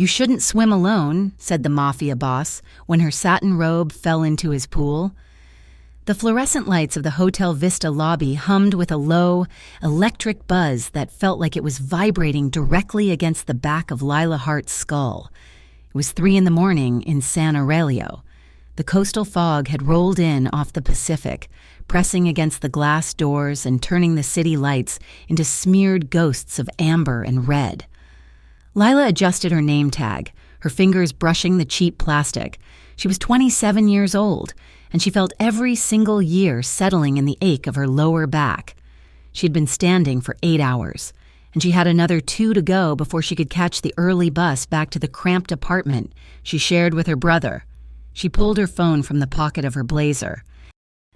"You shouldn't swim alone," said the mafia boss when her satin robe fell into his pool. The fluorescent lights of the Hotel Vista lobby hummed with a low, electric buzz that felt like it was vibrating directly against the back of Lila Hart's skull. It was 3 a.m. in San Aurelio. The coastal fog had rolled in off the Pacific, pressing against the glass doors and turning the city lights into smeared ghosts of amber and red. Lila adjusted her name tag, her fingers brushing the cheap plastic. She was 27 years old, and she felt every single year settling in the ache of her lower back. She had been standing for 8 hours, and she had another 2 to go before she could catch the early bus back to the cramped apartment she shared with her brother. She pulled her phone from the pocket of her blazer.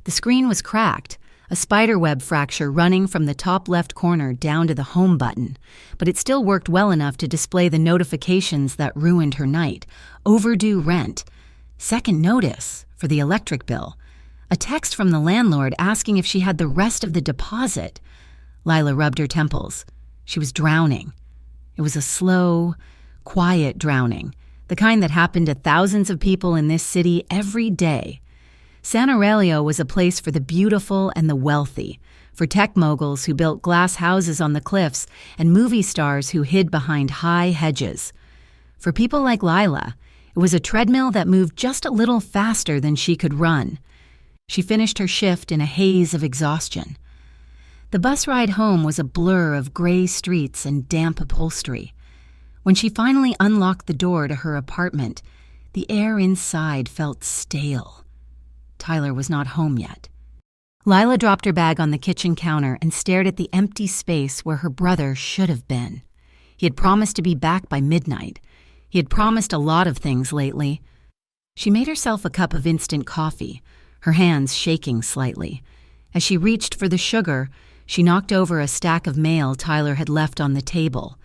The screen was cracked, a spiderweb fracture running from the top left corner down to the home button, but it still worked well enough to display the notifications that ruined her night: overdue rent, second notice for the electric bill, a text from the landlord asking if she had the rest of the deposit. Lila rubbed her temples. She was drowning. It was a slow, quiet drowning, the kind that happened to thousands of people in this city every day. San Aurelio was a place for the beautiful and the wealthy, for tech moguls who built glass houses on the cliffs and movie stars who hid behind high hedges. For people like Lila, it was a treadmill that moved just a little faster than she could run. She finished her shift in a haze of exhaustion. The bus ride home was a blur of gray streets and damp upholstery. When she finally unlocked the door to her apartment, the air inside felt stale. Tyler was not home yet. Lila dropped her bag on the kitchen counter and stared at the empty space where her brother should have been. He had promised to be back by midnight. He had promised a lot of things lately. She made herself a cup of instant coffee, her hands shaking slightly. As she reached for the sugar, she knocked over a stack of mail Tyler had left on the table.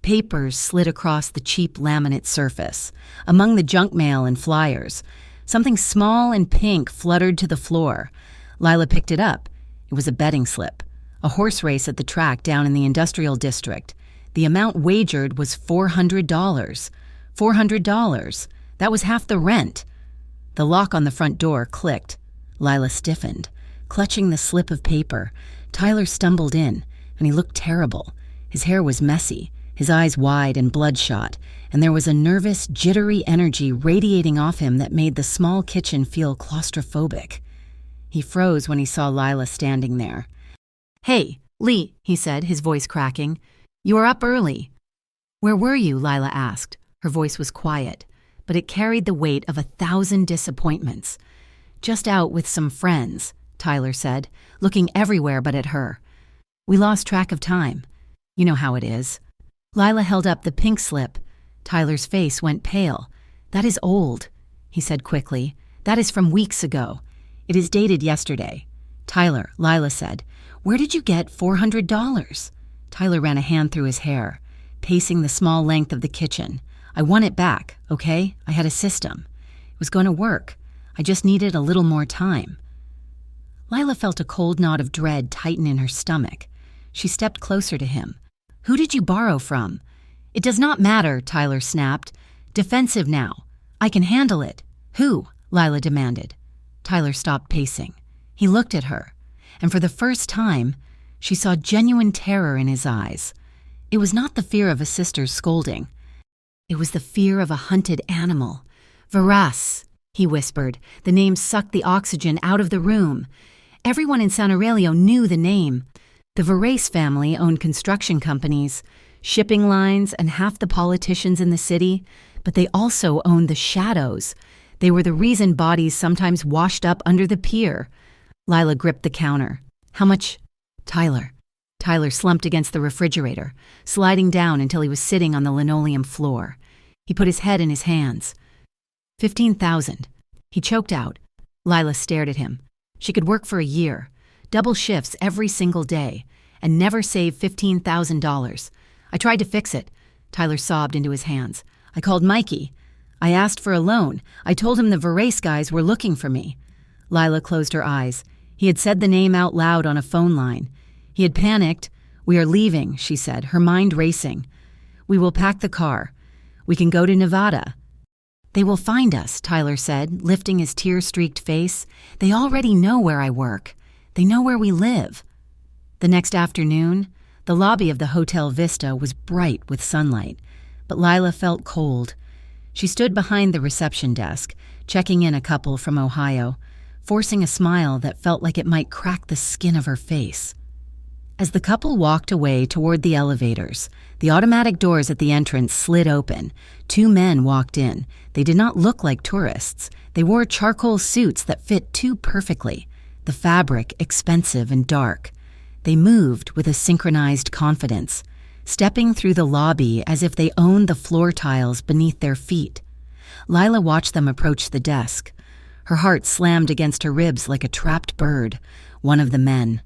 Papers slid across the cheap laminate surface. Among the junk mail and flyers, something small and pink fluttered to the floor. Lila picked it up. It was a betting slip, a horse race at the track down in the industrial district. The amount wagered was $400. $400. That was half the rent. The lock on the front door clicked. Lila stiffened. Clutching the slip of paper, Tyler stumbled in, and he looked terrible. His hair was messy, his eyes wide and bloodshot, and there was a nervous, jittery energy radiating off him that made the small kitchen feel claustrophobic. He froze when he saw Lila standing there. "Hey, Lee," he said, his voice cracking. "You are up early." "Where were you?" Lila asked. Her voice was quiet, but it carried the weight of 1,000 disappointments. "Just out with some friends," Tyler said, looking everywhere but at her. "We lost track of time. You know how it is." Lila held up the pink slip. Tyler's face went pale. "That is old," he said quickly. "That is from weeks ago. It is dated yesterday." "Tyler," Lila said, "where did you get $400? Tyler ran a hand through his hair, pacing the small length of the kitchen. "I won it back, okay? I had a system. It was going to work. I just needed a little more time." Lila felt a cold knot of dread tighten in her stomach. She stepped closer to him. "Who did you borrow from?" "It does not matter," Tyler snapped. "Defensive now. I can handle it." "Who?" Lila demanded. Tyler stopped pacing. He looked at her, and for the first time, she saw genuine terror in his eyes. It was not the fear of a sister's scolding. It was the fear of a hunted animal. "Varas," he whispered. The name sucked the oxygen out of the room. Everyone in San Aurelio knew the name. The Varas family owned construction companies, shipping lines, and half the politicians in the city, but they also owned the shadows. They were the reason bodies sometimes washed up under the pier. Lila gripped the counter. "How much?" "Tyler." Tyler slumped against the refrigerator, sliding down until he was sitting on the linoleum floor. He put his head in his hands. 15,000. He choked out. Lila stared at him. She could work for a year, double shifts every single day, and never save $15,000. "I tried to fix it." Tyler sobbed into his hands. "I called Mikey. I asked for a loan. I told him the Varas guys were looking for me." Lila closed her eyes. He had said the name out loud on a phone line. He had panicked. "We are leaving," she said, her mind racing. "We will pack the car. We can go to Nevada." "They will find us," Tyler said, lifting his tear-streaked face. "They already know where I work. They know where we live." The next afternoon, the lobby of the Hotel Vista was bright with sunlight, but Lila felt cold. She stood behind the reception desk, checking in a couple from Ohio, forcing a smile that felt like it might crack the skin of her face. As the couple walked away toward the elevators, the automatic doors at the entrance slid open. Two men walked in. They did not look like tourists. They wore charcoal suits that fit too perfectly, the fabric expensive and dark. They moved with a synchronized confidence, stepping through the lobby as if they owned the floor tiles beneath their feet. Lila watched them approach the desk. Her heart slammed against her ribs like a trapped bird. One of the men,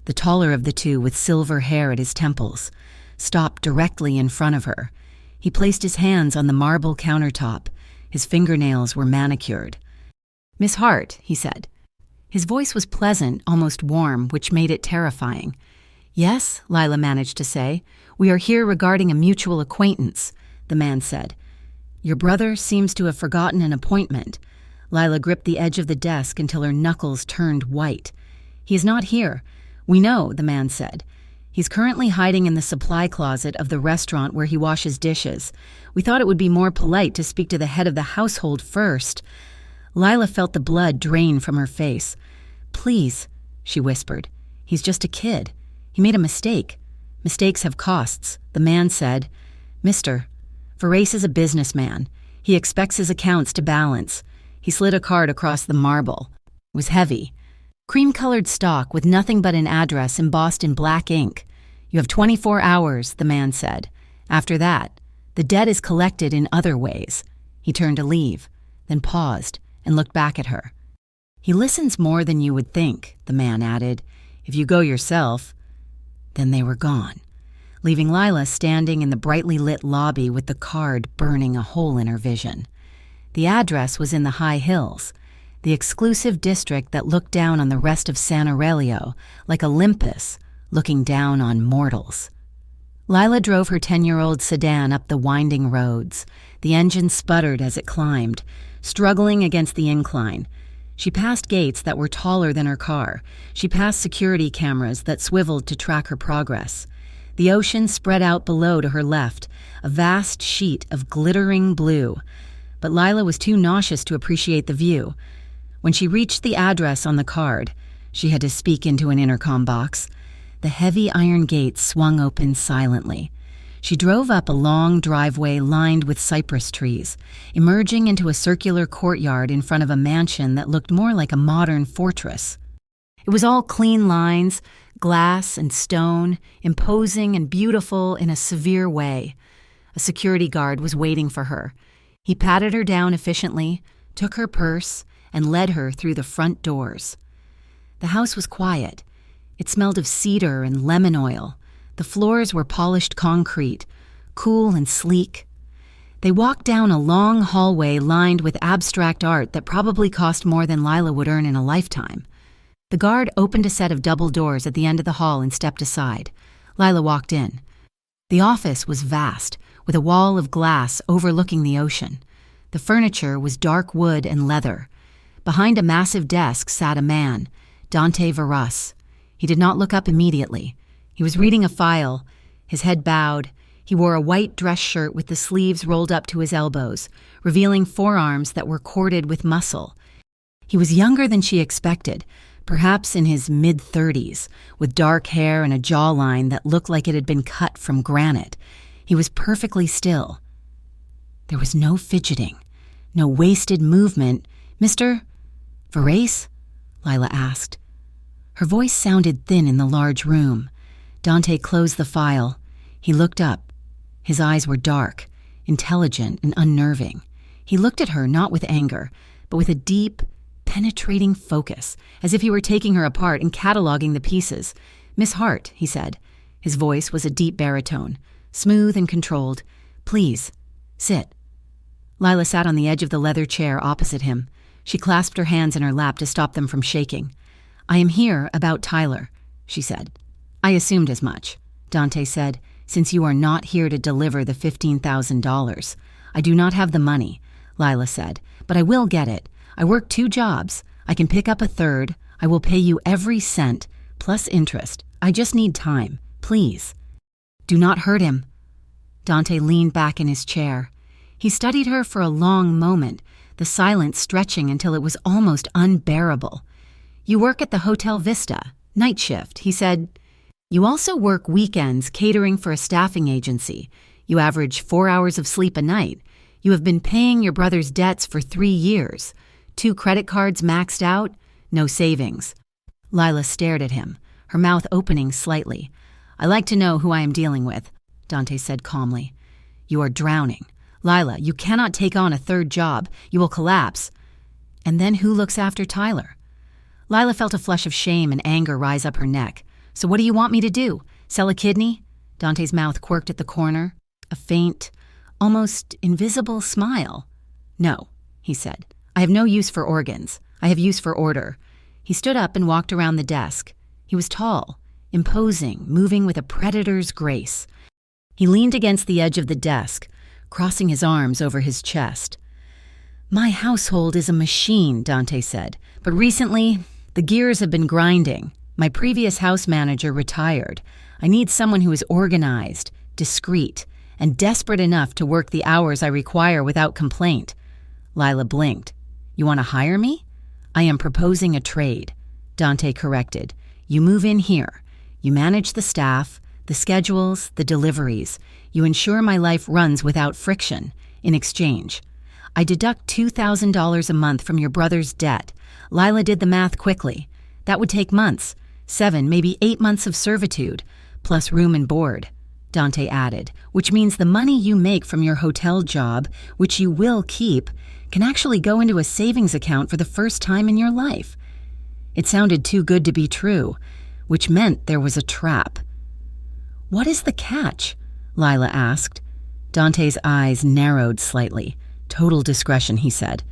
the taller of the two with silver hair at his temples, stopped directly in front of her. He placed his hands on the marble countertop. His fingernails were manicured. "Miss Hart," he said. His voice was pleasant, almost warm, which made it terrifying. "Yes," Lila managed to say. "We are here regarding a mutual acquaintance," the man said. "Your brother seems to have forgotten an appointment." Lila gripped the edge of the desk until her knuckles turned white. "He is not here." "We know," the man said. "He's currently hiding in the supply closet of the restaurant where he washes dishes. We thought it would be more polite to speak to the head of the household first." Lila felt the blood drain from her face. "Please," she whispered. "He's just a kid. He made a mistake. Mistakes have costs," the man said. "Mr. Verace is a businessman. He expects his accounts to balance." He slid a card across the marble. It was heavy. Cream-colored stock with nothing but an address embossed in black ink. "You have 24 hours, the man said. "After that, the debt is collected in other ways." He turned to leave, then paused and looked back at her. "He listens more than you would think," the man added. "If you go yourself." Then they were gone, leaving Lila standing in the brightly lit lobby with the card burning a hole in her vision. The address was in the high hills, the exclusive district that looked down on the rest of San Aurelio, like Olympus looking down on mortals. Lila drove her 10-year-old sedan up the winding roads. The engine sputtered as it climbed, struggling against the incline. She passed gates that were taller than her car. She passed security cameras that swiveled to track her progress. The ocean spread out below to her left, a vast sheet of glittering blue. But Lila was too nauseous to appreciate the view. When she reached the address on the card, she had to speak into an intercom box. The heavy iron gates swung open silently. She drove up a long driveway lined with cypress trees, emerging into a circular courtyard in front of a mansion that looked more like a modern fortress. It was all clean lines, glass and stone, imposing and beautiful in a severe way. A security guard was waiting for her. He patted her down efficiently, took her purse, and led her through the front doors. The house was quiet. It smelled of cedar and lemon oil. The floors were polished concrete, cool and sleek. They walked down a long hallway lined with abstract art that probably cost more than Lila would earn in a lifetime. The guard opened a set of double doors at the end of the hall and stepped aside. Lila walked in. The office was vast, with a wall of glass overlooking the ocean. The furniture was dark wood and leather. Behind a massive desk sat a man, Dante Verus. He did not look up immediately. He was reading a file, his head bowed. He wore a white dress shirt with the sleeves rolled up to his elbows, revealing forearms that were corded with muscle. He was younger than she expected, perhaps in his mid-30s, with dark hair and a jawline that looked like it had been cut from granite. He was perfectly still. There was no fidgeting, no wasted movement. "Mr. Verace?" Lila asked. Her voice sounded thin in the large room. Dante closed the file. He looked up. His eyes were dark, intelligent, and unnerving. He looked at her not with anger, but with a deep, penetrating focus, as if he were taking her apart and cataloging the pieces. "Miss Hart," he said. His voice was a deep baritone, smooth and controlled. "Please, sit." Lila sat on the edge of the leather chair opposite him. She clasped her hands in her lap to stop them from shaking. "I am here about Tyler," she said. "I assumed as much," Dante said, "since you are not here to deliver the $15,000. I do not have the money, Lila said, but I will get it. I work 2 jobs. I can pick up a third. I will pay you every cent, plus interest. I just need time. Please. Do not hurt him. Dante leaned back in his chair. He studied her for a long moment, the silence stretching until it was almost unbearable. You work at the Hotel Vista, night shift, he said. You also work weekends catering for a staffing agency. You average 4 hours of sleep a night. You have been paying your brother's debts for 3 years. 2 credit cards maxed out, no savings. Lila stared at him, her mouth opening slightly. I like to know who I am dealing with, Dante said calmly. You are drowning. Lila, you cannot take on a 3rd job. You will collapse. And then who looks after Tyler? Lila felt a flush of shame and anger rise up her neck. So what do you want me to do? Sell a kidney? Dante's mouth quirked at the corner, a faint, almost invisible smile. No, he said. I have no use for organs. I have use for order. He stood up and walked around the desk. He was tall, imposing, moving with a predator's grace. He leaned against the edge of the desk, crossing his arms over his chest. My household is a machine, Dante said, but recently the gears have been grinding. My previous house manager retired. I need someone who is organized, discreet, and desperate enough to work the hours I require without complaint. Lila blinked. You want to hire me? I am proposing a trade, Dante corrected. You move in here. You manage the staff, the schedules, the deliveries. You ensure my life runs without friction. In exchange, I deduct $2,000 a month from your brother's debt. Lila did the math quickly. That would take months, 7, maybe 8 months of servitude, plus room and board, Dante added, which means the money you make from your hotel job, which you will keep, can actually go into a savings account for the first time in your life. It sounded too good to be true, which meant there was a trap. What is the catch? Lila asked. Dante's eyes narrowed slightly. Total discretion, he said.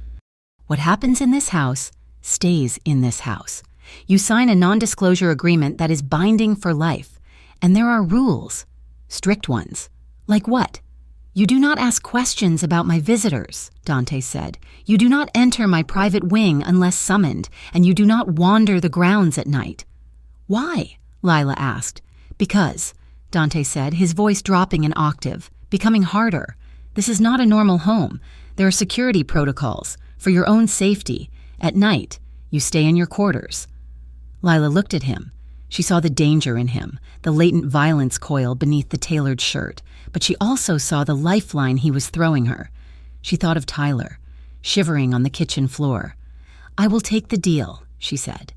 What happens in this house stays in this house. You sign a non-disclosure agreement that is binding for life, and there are rules, strict ones. Like what? You do not ask questions about my visitors, Dante said. You do not enter my private wing unless summoned, and you do not wander the grounds at night. Why? Lila asked. Because, Dante said, his voice dropping an octave, becoming harder. This is not a normal home. There are security protocols. For your own safety. At night, you stay in your quarters. Lila looked at him. She saw the danger in him, the latent violence coil beneath the tailored shirt, but she also saw the lifeline he was throwing her. She thought of Tyler, shivering on the kitchen floor. I will take the deal, she said.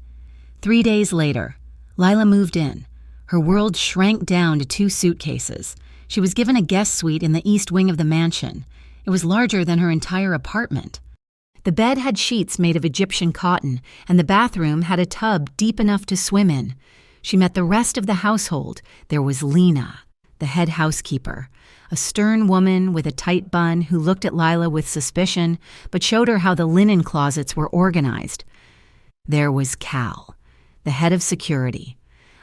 3 days later, Lila moved in. Her world shrank down to 2 suitcases. She was given a guest suite in the east wing of the mansion. It was larger than her entire apartment. The bed had sheets made of Egyptian cotton, and the bathroom had a tub deep enough to swim in. She met the rest of the household. There was Lena, the head housekeeper, a stern woman with a tight bun who looked at Lila with suspicion, but showed her how the linen closets were organized. There was Cal, the head of security,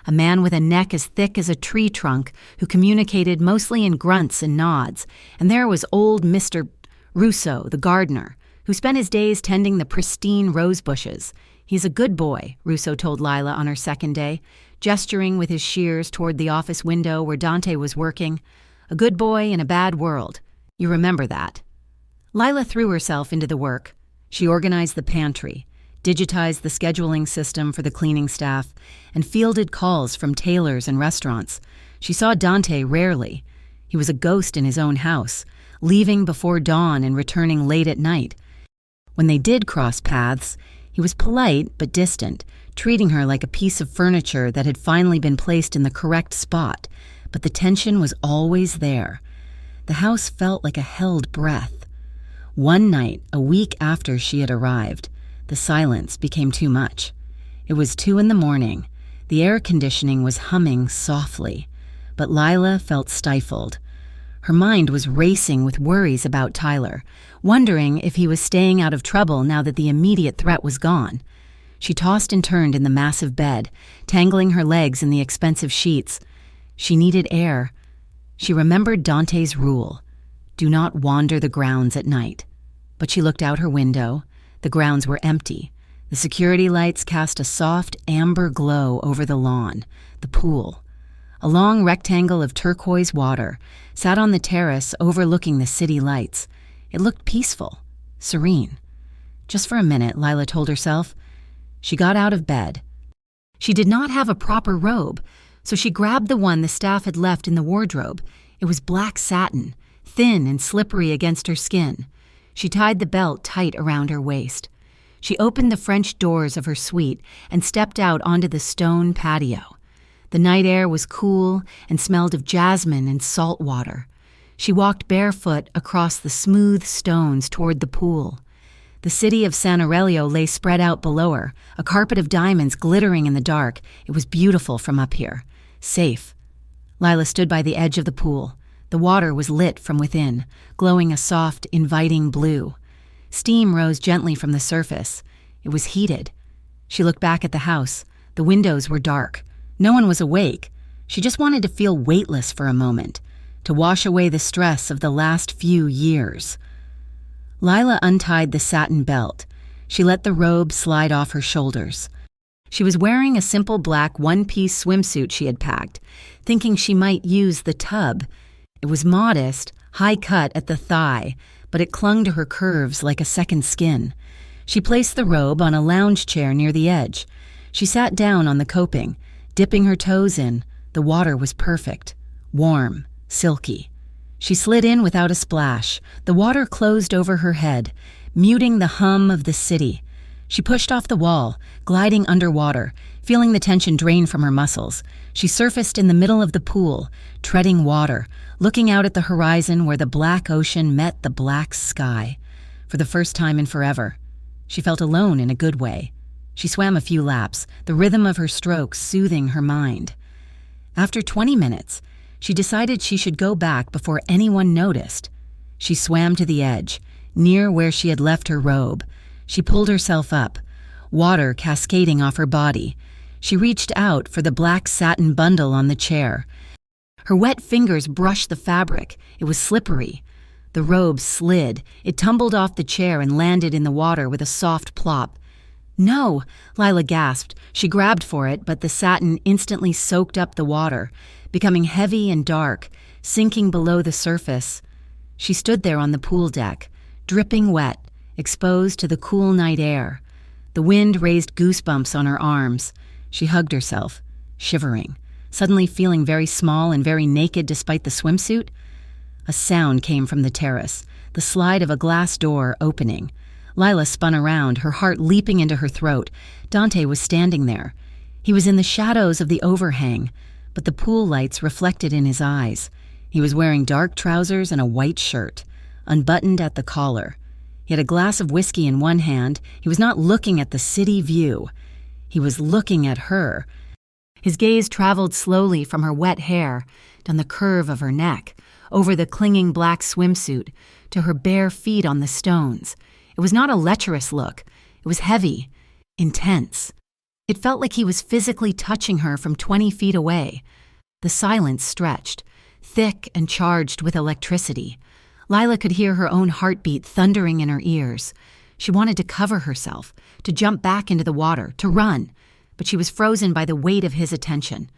a man with a neck as thick as a tree trunk who communicated mostly in grunts and nods, and there was old Mr. Russo, the gardener, who spent his days tending the pristine rose bushes. He's a good boy, Russo told Lila on her second day, gesturing with his shears toward the office window where Dante was working. A good boy in a bad world. You remember that. Lila threw herself into the work. She organized the pantry, digitized the scheduling system for the cleaning staff, and fielded calls from tailors and restaurants. She saw Dante rarely. He was a ghost in his own house, leaving before dawn and returning late at night. When they did cross paths, he was polite but distant, treating her like a piece of furniture that had finally been placed in the correct spot, but the tension was always there. The house felt like a held breath. One night, a week after she had arrived, the silence became too much. It was 2 a.m. The air conditioning was humming softly, but Lila felt stifled. Her mind was racing with worries about Tyler, wondering if he was staying out of trouble now that the immediate threat was gone. She tossed and turned in the massive bed, tangling her legs in the expensive sheets. She needed air. She remembered Dante's rule. "Do not wander the grounds at night." But she looked out her window. The grounds were empty. The security lights cast a soft amber glow over the lawn, the pool. A long rectangle of turquoise water sat on the terrace overlooking the city lights. It looked peaceful, serene. Just for a minute, Lila told herself. She got out of bed. She did not have a proper robe, so she grabbed the one the staff had left in the wardrobe. It was black satin, thin and slippery against her skin. She tied the belt tight around her waist. She opened the French doors of her suite and stepped out onto the stone patio. The night air was cool and smelled of jasmine and salt water. She walked barefoot across the smooth stones toward the pool. The city of San Aurelio lay spread out below her, a carpet of diamonds glittering in the dark. It was beautiful from up here. Safe. Lila stood by the edge of the pool. The water was lit from within, glowing a soft, inviting blue. Steam rose gently from the surface. It was heated. She looked back at the house. The windows were dark. No one was awake. She just wanted to feel weightless for a moment, to wash away the stress of the last few years. Lila untied the satin belt. She let the robe slide off her shoulders. She was wearing a simple black one-piece swimsuit she had packed, thinking she might use the tub. It was modest, high-cut at the thigh, but it clung to her curves like a second skin. She placed the robe on a lounge chair near the edge. She sat down on the coping, dipping her toes in. The water was perfect, warm, silky. She slid in without a splash. The water closed over her head, muting the hum of the city. She pushed off the wall, gliding underwater, feeling the tension drain from her muscles. She surfaced in the middle of the pool, treading water, looking out at the horizon where the black ocean met the black sky. For the first time in forever, she felt alone in a good way. She swam a few laps, the rhythm of her strokes soothing her mind. After 20 minutes, she decided she should go back before anyone noticed. She swam to the edge, near where she had left her robe. She pulled herself up, water cascading off her body. She reached out for the black satin bundle on the chair. Her wet fingers brushed the fabric. It was slippery. The robe slid. It tumbled off the chair and landed in the water with a soft plop. "No!" Lila gasped. She grabbed for it, but the satin instantly soaked up the water, becoming heavy and dark, sinking below the surface. She stood there on the pool deck, dripping wet, exposed to the cool night air. The wind raised goosebumps on her arms. She hugged herself, shivering, suddenly feeling very small and very naked despite the swimsuit. A sound came from the terrace, the slide of a glass door opening. Lila spun around, her heart leaping into her throat. Dante was standing there. He was in the shadows of the overhang, but the pool lights reflected in his eyes. He was wearing dark trousers and a white shirt, unbuttoned at the collar. He had a glass of whiskey in one hand. He was not looking at the city view. He was looking at her. His gaze traveled slowly from her wet hair, down the curve of her neck, over the clinging black swimsuit, to her bare feet on the stones. It was not a lecherous look. It was heavy, intense. It felt like he was physically touching her from 20 feet away. The silence stretched, thick and charged with electricity. Lila could hear her own heartbeat thundering in her ears. She wanted to cover herself, to jump back into the water, to run, but she was frozen by the weight of his attention.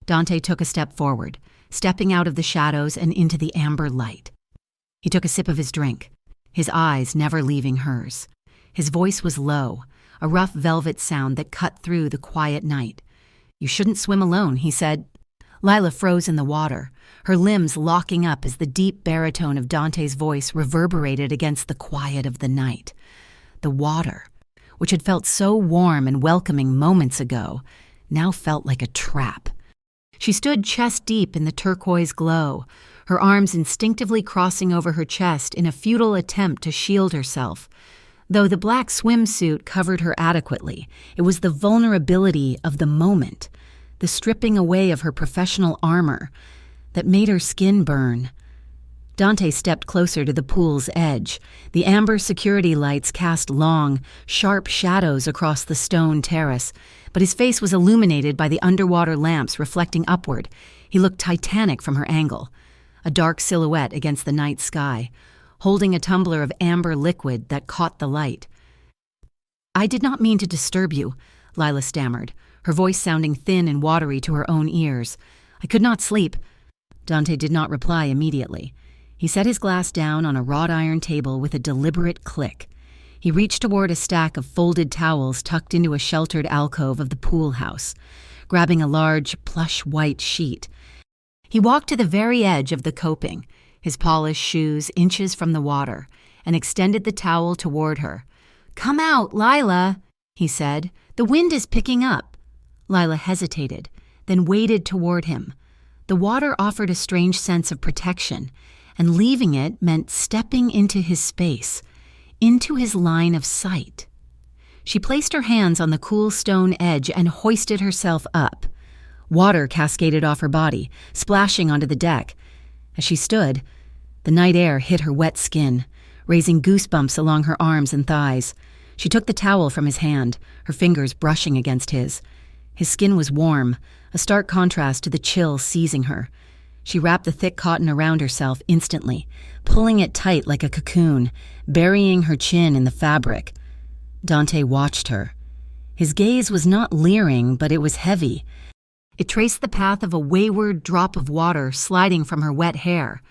Dante took a step forward, stepping out of the shadows and into the amber light. He took a sip of his drink, his eyes never leaving hers. His voice was low, a rough velvet sound that cut through the quiet night. "You shouldn't swim alone," he said. Lila froze in the water, her limbs locking up as the deep baritone of Dante's voice reverberated against the quiet of the night. The water, which had felt so warm and welcoming moments ago, now felt like a trap. She stood chest-deep in the turquoise glow, her arms instinctively crossing over her chest in a futile attempt to shield herself. Though the black swimsuit covered her adequately, it was the vulnerability of the moment, the stripping away of her professional armor, that made her skin burn. Dante stepped closer to the pool's edge. The amber security lights cast long, sharp shadows across the stone terrace, but his face was illuminated by the underwater lamps reflecting upward. He looked titanic from her angle. a dark silhouette against the night sky, holding a tumbler of amber liquid that caught the light. "I did not mean to disturb you," Lila stammered, her voice sounding thin and watery to her own ears. "I could not sleep." Dante did not reply immediately. He set his glass down on a wrought iron table with a deliberate click. He reached toward a stack of folded towels tucked into a sheltered alcove of the pool house, grabbing a large, plush white sheet. He walked to the very edge of the coping, his polished shoes inches from the water, and extended the towel toward her. "Come out, Lila," he said. "The wind is picking up." Lila hesitated, then waded toward him. The water offered a strange sense of protection, and leaving it meant stepping into his space, into his line of sight. She placed her hands on the cool stone edge and hoisted herself up. Water cascaded off her body, splashing onto the deck. As she stood, the night air hit her wet skin, raising goosebumps along her arms and thighs. She took the towel from his hand, her fingers brushing against his. His skin was warm, a stark contrast to the chill seizing her. She wrapped the thick cotton around herself instantly, pulling it tight like a cocoon, burying her chin in the fabric. Dante watched her. His gaze was not leering, but it was heavy. It traced the path of a wayward drop of water sliding from her wet hair,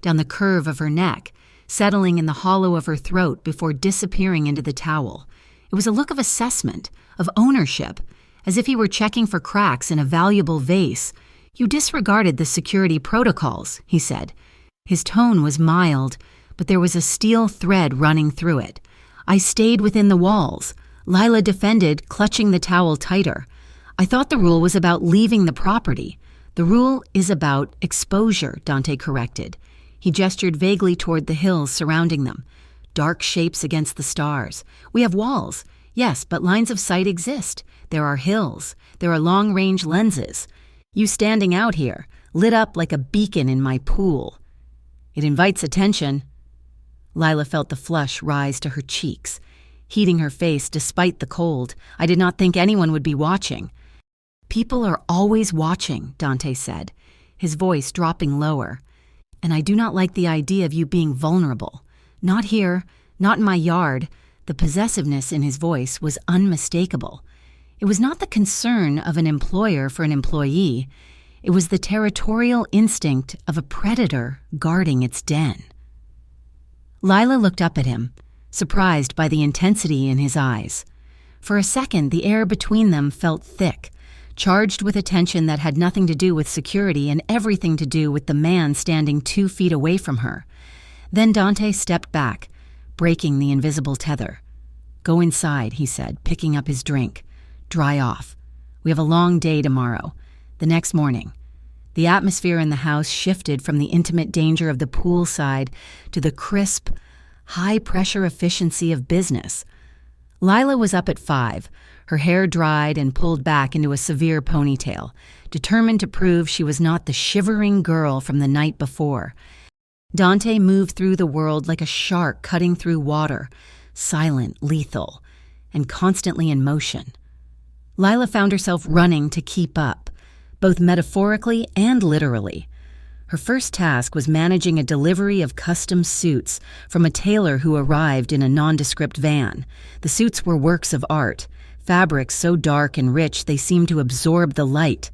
down the curve of her neck, settling in the hollow of her throat before disappearing into the towel. It was a look of assessment, of ownership, as if he were checking for cracks in a valuable vase. "You disregarded the security protocols," he said. His tone was mild, but there was a steel thread running through it. "I stayed within the walls." Lila defended, clutching the towel tighter. "I thought the rule was about leaving the property." "The rule is about exposure," Dante corrected. He gestured vaguely toward the hills surrounding them. "Dark shapes against the stars. We have walls, yes, but lines of sight exist. There are hills. There are long-range lenses. You standing out here, lit up like a beacon in my pool. It invites attention." Lila felt the flush rise to her cheeks, heating her face despite the cold. "I did not think anyone would be watching." "People are always watching," Dante said, his voice dropping lower. "And I do not like the idea of you being vulnerable. Not here, not in my yard." The possessiveness in his voice was unmistakable. It was not the concern of an employer for an employee. It was the territorial instinct of a predator guarding its den. Lila looked up at him, surprised by the intensity in his eyes. For a second, the air between them felt thick, charged with a tension that had nothing to do with security and everything to do with the man standing 2 feet away from her. Then Dante stepped back, breaking the invisible tether. "Go inside," he said, picking up his drink. "Dry off. We have a long day tomorrow." The next morning, the atmosphere in the house shifted from the intimate danger of the poolside to the crisp, high-pressure efficiency of business. Lila was up at 5, her hair dried and pulled back into a severe ponytail, determined to prove she was not the shivering girl from the night before. Dante moved through the world like a shark cutting through water, silent, lethal, and constantly in motion. Lila found herself running to keep up, both metaphorically and literally. Her first task was managing a delivery of custom suits from a tailor who arrived in a nondescript van. The suits were works of art, fabrics so dark and rich they seemed to absorb the light.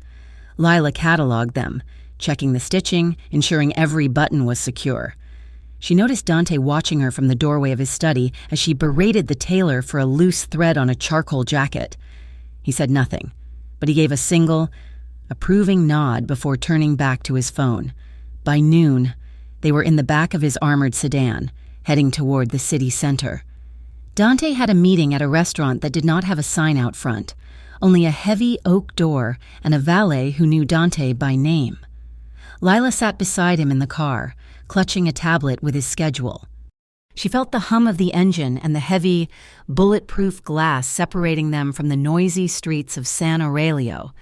Lila cataloged them, checking the stitching, ensuring every button was secure. She noticed Dante watching her from the doorway of his study as she berated the tailor for a loose thread on a charcoal jacket. He said nothing, but he gave a single, approving nod before turning back to his phone. By noon, they were in the back of his armored sedan, heading toward the city center. Dante had a meeting at a restaurant that did not have a sign out front, only a heavy oak door and a valet who knew Dante by name. Lila sat beside him in the car, clutching a tablet with his schedule. She felt the hum of the engine and the heavy, bulletproof glass separating them from the noisy streets of San Aurelio.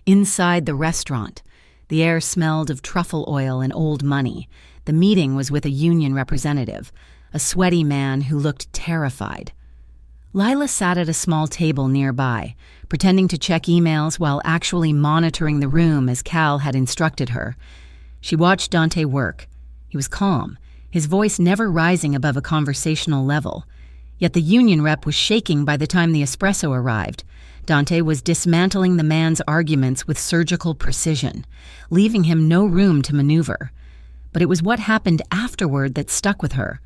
Inside the restaurant, the air smelled of truffle oil and old money. The meeting was with a union representative, a sweaty man who looked terrified. Lila sat at a small table nearby, pretending to check emails while actually monitoring the room as Cal had instructed her. She watched Dante work. He was calm, his voice never rising above a conversational level. Yet the union rep was shaking by the time the espresso arrived. Dante was dismantling the man's arguments with surgical precision, leaving him no room to maneuver. But it was what happened afterward that stuck with her.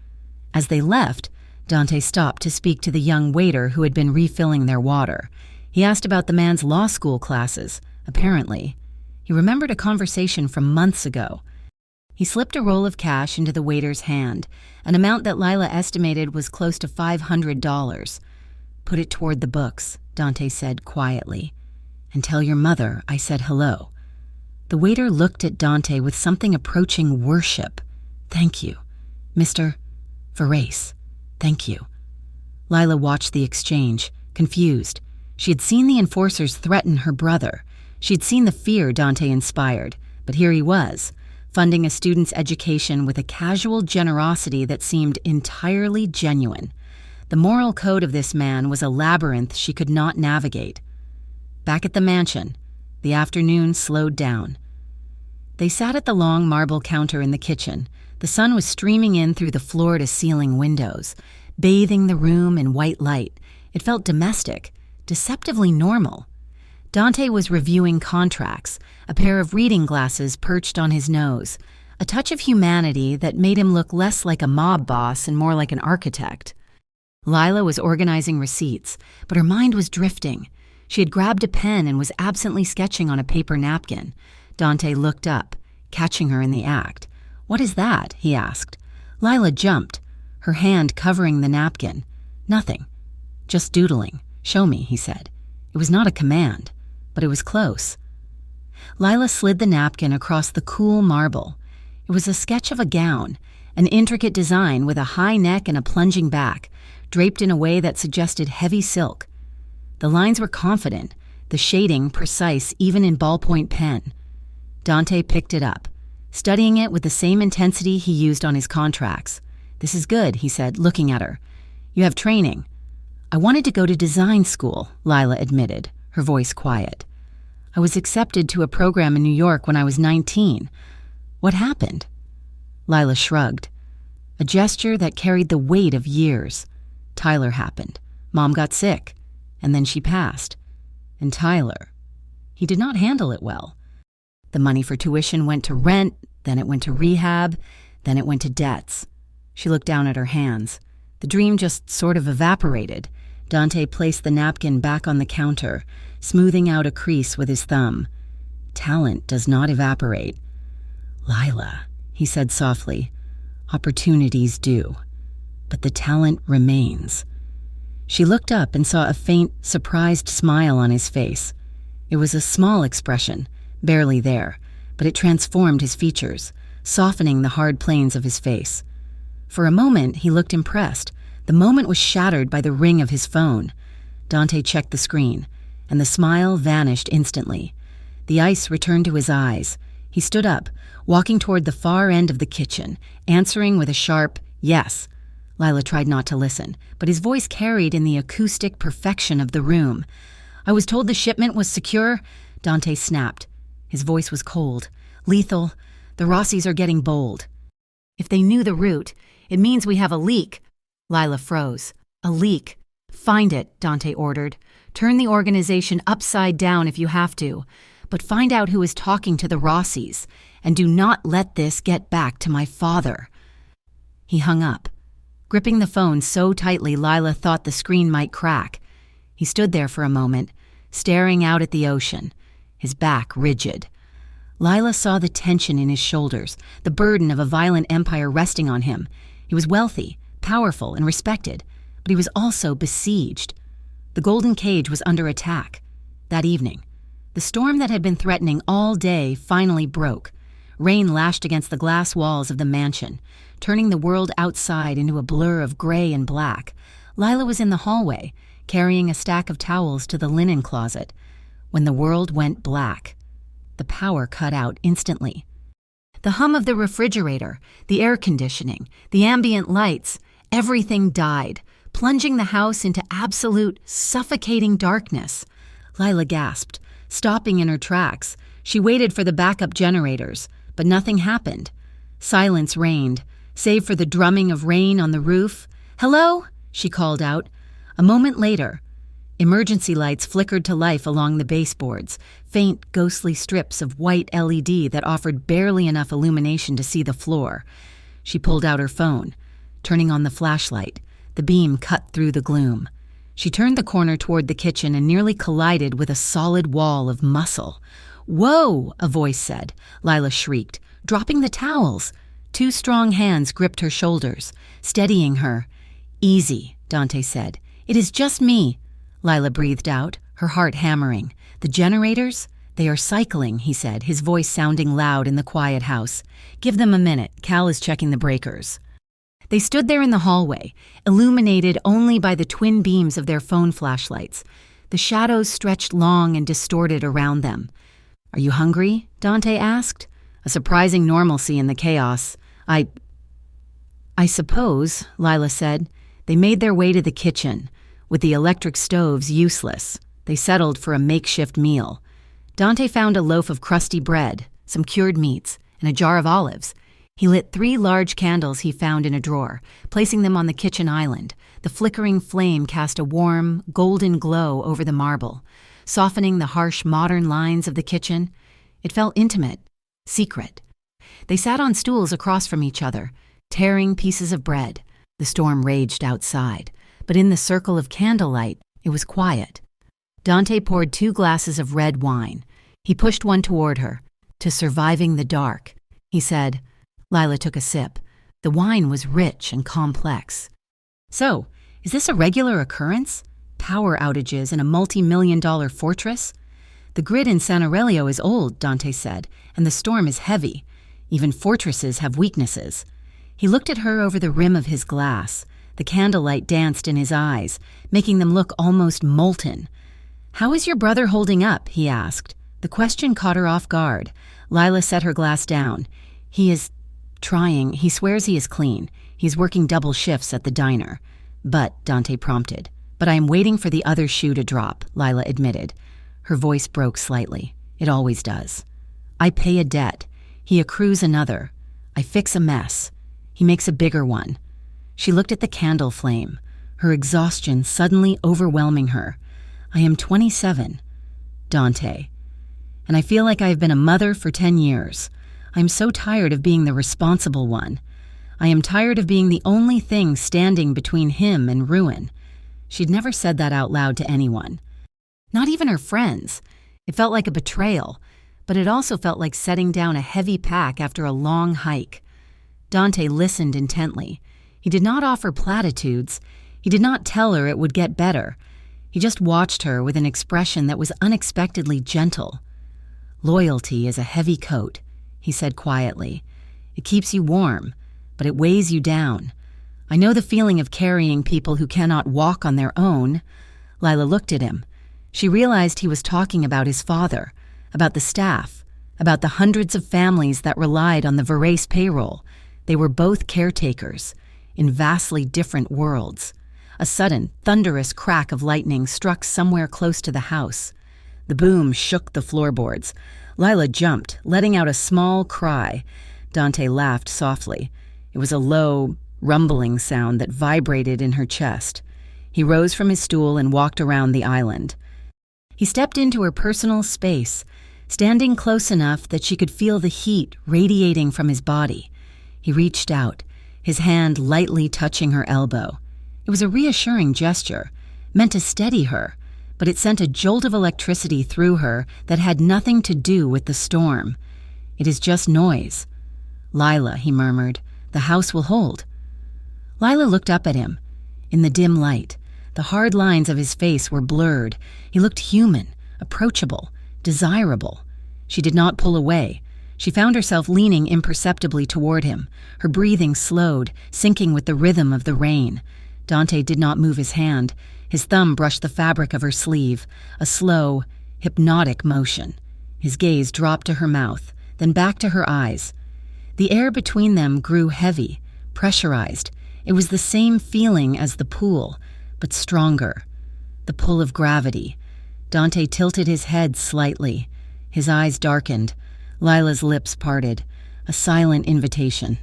As they left, Dante stopped to speak to the young waiter who had been refilling their water. He asked about the man's law school classes. Apparently, he remembered a conversation from months ago. He slipped a roll of cash into the waiter's hand, an amount that Lila estimated was close to $500. "Put it toward the books," Dante said quietly. "And tell your mother I said hello." The waiter looked at Dante with something approaching worship. "Thank you. Mr. Verace, thank you." Lila watched the exchange, confused. She had seen the enforcers threaten her brother. She'd seen the fear Dante inspired, but here he was, funding a student's education with a casual generosity that seemed entirely genuine. The moral code of this man was a labyrinth she could not navigate. Back at the mansion, the afternoon slowed down. They sat at the long marble counter in the kitchen. The sun was streaming in through the floor-to-ceiling windows, bathing the room in white light. It felt domestic, deceptively normal. Dante was reviewing contracts, a pair of reading glasses perched on his nose, a touch of humanity that made him look less like a mob boss and more like an architect. Lila was organizing receipts, but her mind was drifting. She had grabbed a pen and was absently sketching on a paper napkin. Dante looked up, catching her in the act. "What is that?" he asked. Lila jumped, her hand covering the napkin. "Nothing. Just doodling. Show me," he said. It was not a command, but it was close. Lila slid the napkin across the cool marble. It was a sketch of a gown, an intricate design with a high neck and a plunging back, draped in a way that suggested heavy silk. The lines were confident, the shading precise even in ballpoint pen. Dante picked it up, studying it with the same intensity he used on his contracts. "This is good," he said, looking at her. "You have training." "I wanted to go to design school," Lila admitted, her voice quiet. "I was accepted to a program in New York when I was 19. What happened?" Lila shrugged, a gesture that carried the weight of years. "Tyler happened. Mom got sick, and then she passed. And Tyler, he did not handle it well. The money for tuition went to rent, then it went to rehab, then it went to debts." She looked down at her hands. The dream just sort of evaporated. Dante placed the napkin back on the counter, smoothing out a crease with his thumb. "Talent does not evaporate." "Lila," he said softly, "opportunities do, but the talent remains." She looked up and saw a faint, surprised smile on his face. It was a small expression, barely there, but it transformed his features, softening the hard planes of his face. For a moment, he looked impressed. The moment was shattered by the ring of his phone. Dante checked the screen, and the smile vanished instantly. The ice returned to his eyes. He stood up, walking toward the far end of the kitchen, answering with a sharp, "Yes." Lila tried not to listen, but his voice carried in the acoustic perfection of the room. "I was told the shipment was secure," Dante snapped. His voice was cold, lethal. "The Rossies are getting bold. If they knew the route, it means we have a leak." Lila froze. "A leak. Find it," Dante ordered. "Turn the organization upside down if you have to, but find out who is talking to the Rossies, and do not let this get back to my father." He hung up, gripping the phone so tightly Lila thought the screen might crack. He stood there for a moment, staring out at the ocean, his back rigid. Lila saw the tension in his shoulders, the burden of a violent empire resting on him. He was wealthy, powerful, and respected, but he was also besieged. The golden cage was under attack. That evening, the storm that had been threatening all day finally broke. Rain lashed against the glass walls of the mansion, turning the world outside into a blur of gray and black. Lila was in the hallway, carrying a stack of towels to the linen closet, when the world went black. The power cut out instantly. The hum of the refrigerator, the air conditioning, the ambient lights, everything died, plunging the house into absolute, suffocating darkness. Lila gasped, stopping in her tracks. She waited for the backup generators, but nothing happened. Silence reigned, save for the drumming of rain on the roof. "Hello?" she called out. A moment later, emergency lights flickered to life along the baseboards, faint, ghostly strips of white LED that offered barely enough illumination to see the floor. She pulled out her phone, turning on the flashlight. The beam cut through the gloom. She turned the corner toward the kitchen and nearly collided with a solid wall of muscle. "Whoa!" a voice said. Lila shrieked, dropping the towels. Two strong hands gripped her shoulders, steadying her. "Easy," Dante said. "It is just me." Lila breathed out, her heart hammering. "The generators? They are cycling," he said, his voice sounding loud in the quiet house. "Give them a minute. Cal is checking the breakers." They stood there in the hallway, illuminated only by the twin beams of their phone flashlights. The shadows stretched long and distorted around them. "Are you hungry?" Dante asked. A surprising normalcy in the chaos. I suppose," Lila said. They made their way to the kitchen. With the electric stoves useless, they settled for a makeshift meal. Dante found a loaf of crusty bread, some cured meats, and a jar of olives. He lit 3 large candles he found in a drawer, placing them on the kitchen island. The flickering flame cast a warm, golden glow over the marble, softening the harsh modern lines of the kitchen. It felt intimate, secret. They sat on stools across from each other, tearing pieces of bread. The storm raged outside, but in the circle of candlelight, it was quiet. Dante poured 2 glasses of red wine. He pushed one toward her. "To surviving the dark," he said. Lila took a sip. The wine was rich and complex. "So, is this a regular occurrence? Power outages in a multi-million-dollar fortress?" "The grid in San Aurelio is old," Dante said, "and the storm is heavy. Even fortresses have weaknesses." He looked at her over the rim of his glass. The candlelight danced in his eyes, making them look almost molten. "How is your brother holding up?" he asked. The question caught her off guard. Lila set her glass down. "He is trying. He swears he is clean. He's working double shifts at the diner." "But," Dante prompted. "But I am waiting for the other shoe to drop," Lila admitted. Her voice broke slightly. It always does. "I pay a debt. He accrues another. I fix a mess. He makes a bigger one." She looked at the candle flame, her exhaustion suddenly overwhelming her. "I am 27, Dante, and I feel like I have been a mother for 10 years. I'm so tired of being the responsible one. I am tired of being the only thing standing between him and ruin." She'd never said that out loud to anyone. Not even her friends. It felt like a betrayal, but it also felt like setting down a heavy pack after a long hike. Dante listened intently. He did not offer platitudes. He did not tell her it would get better. He just watched her with an expression that was unexpectedly gentle. "Loyalty is a heavy coat," he said quietly. "It keeps you warm, but it weighs you down. I know the feeling of carrying people who cannot walk on their own." Lila looked at him. She realized he was talking about his father, about the staff, about the hundreds of families that relied on the voracious payroll. They were both caretakers, in vastly different worlds. A sudden, thunderous crack of lightning struck somewhere close to the house. The boom shook the floorboards. Lila jumped, letting out a small cry. Dante laughed softly. It was a low, rumbling sound that vibrated in her chest. He rose from his stool and walked around the island. He stepped into her personal space, standing close enough that she could feel the heat radiating from his body. He reached out, his hand lightly touching her elbow. It was a reassuring gesture, meant to steady her, but it sent a jolt of electricity through her that had nothing to do with the storm. "It is just noise." "Lila," he murmured, "the house will hold." Lila looked up at him. In the dim light, the hard lines of his face were blurred. He looked human, approachable, desirable. She did not pull away. She found herself leaning imperceptibly toward him. Her breathing slowed, syncing with the rhythm of the rain. Dante did not move his hand. His thumb brushed the fabric of her sleeve, a slow, hypnotic motion. His gaze dropped to her mouth, then back to her eyes. The air between them grew heavy, pressurized. It was the same feeling as the pool, but stronger. The pull of gravity. Dante tilted his head slightly. His eyes darkened. Lila's lips parted. a silent invitation.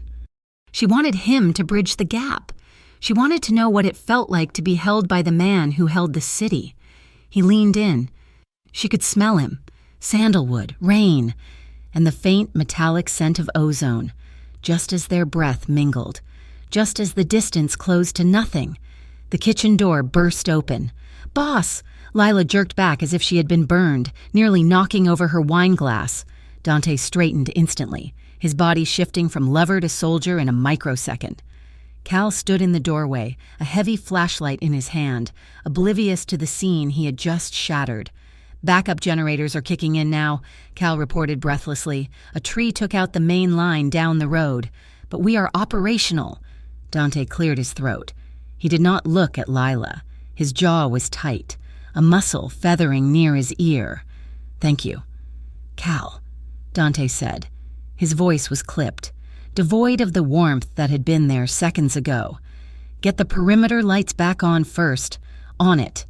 She wanted him to bridge the gap. She wanted to know what it felt like to be held by the man who held the city. He leaned in. She could smell him, sandalwood, rain, and the faint metallic scent of ozone, just as their breath mingled, just as the distance closed to nothing. The kitchen door burst open. "Boss!" Lila jerked back as if she had been burned, nearly knocking over her wine glass. Dante straightened instantly, his body shifting from lover to soldier in a microsecond. Cal stood in the doorway, a heavy flashlight in his hand, oblivious to the scene he had just shattered. "Backup generators are kicking in now," Cal reported breathlessly. "A tree took out the main line down the road. But we are operational." Dante cleared his throat. He did not look at Lila. His jaw was tight, a muscle feathering near his ear. "Thank you." "Cal," Dante said. His voice was clipped, devoid of the warmth that had been there seconds ago. "Get the perimeter lights back on first. On it."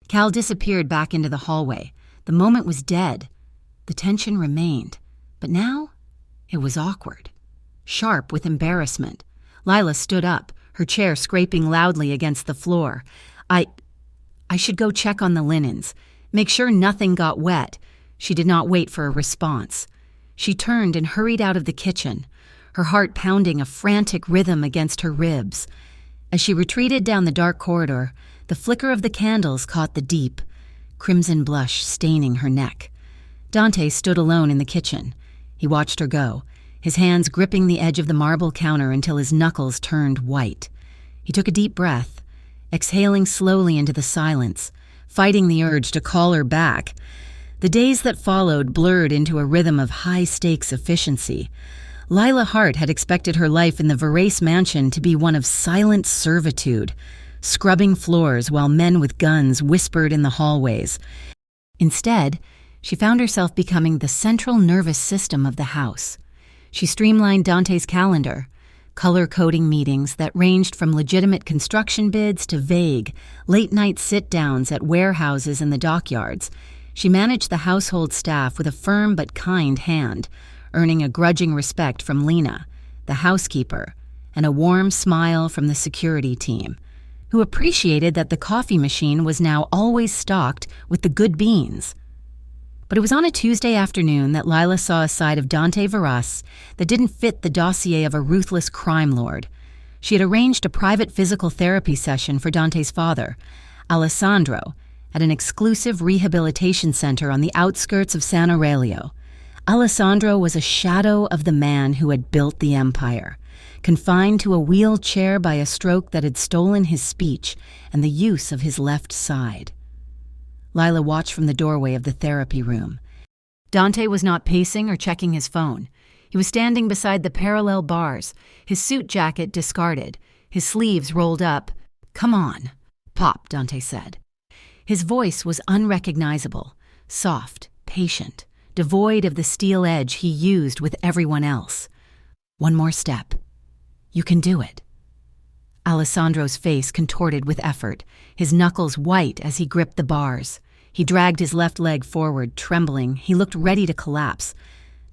Cal disappeared back into the hallway. The moment was dead. The tension remained. But now, it was awkward. Sharp with embarrassment. Lila stood up, her chair scraping loudly against the floor. I should go check on the linens. Make sure nothing got wet." She did not wait for a response. She turned and hurried out of the kitchen, her heart pounding a frantic rhythm against her ribs. As she retreated down the dark corridor, the flicker of the candles caught the deep, crimson blush staining her neck. Dante stood alone in the kitchen. He watched her go, his hands gripping the edge of the marble counter until his knuckles turned white. He took a deep breath, exhaling slowly into the silence, fighting the urge to call her back. The days that followed blurred into a rhythm of high-stakes efficiency. Lila Hart had expected her life in the Vorace mansion to be one of silent servitude, scrubbing floors while men with guns whispered in the hallways. Instead, she found herself becoming the central nervous system of the house. She streamlined Dante's calendar, color-coding meetings that ranged from legitimate construction bids to vague, late-night sit-downs at warehouses and the dockyards. She managed the household staff with a firm but kind hand, earning a grudging respect from Lena, the housekeeper, and a warm smile from the security team, who appreciated that the coffee machine was now always stocked with the good beans. But it was on a Tuesday afternoon that Lila saw a side of Dante Verras that didn't fit the dossier of a ruthless crime lord. She had arranged a private physical therapy session for Dante's father, Alessandro, at an exclusive rehabilitation center on the outskirts of San Aurelio. Alessandro was a shadow of the man who had built the empire, confined to a wheelchair by a stroke that had stolen his speech and the use of his left side. Lila watched from the doorway of the therapy room. Dante was not pacing or checking his phone. He was standing beside the parallel bars, his suit jacket discarded, his sleeves rolled up. "Come on." "Pop," Dante said. His voice was unrecognizable, soft, patient, devoid of the steel edge he used with everyone else. "One more step. You can do it." Alessandro's face contorted with effort, his knuckles white as he gripped the bars. He dragged his left leg forward, trembling. He looked ready to collapse.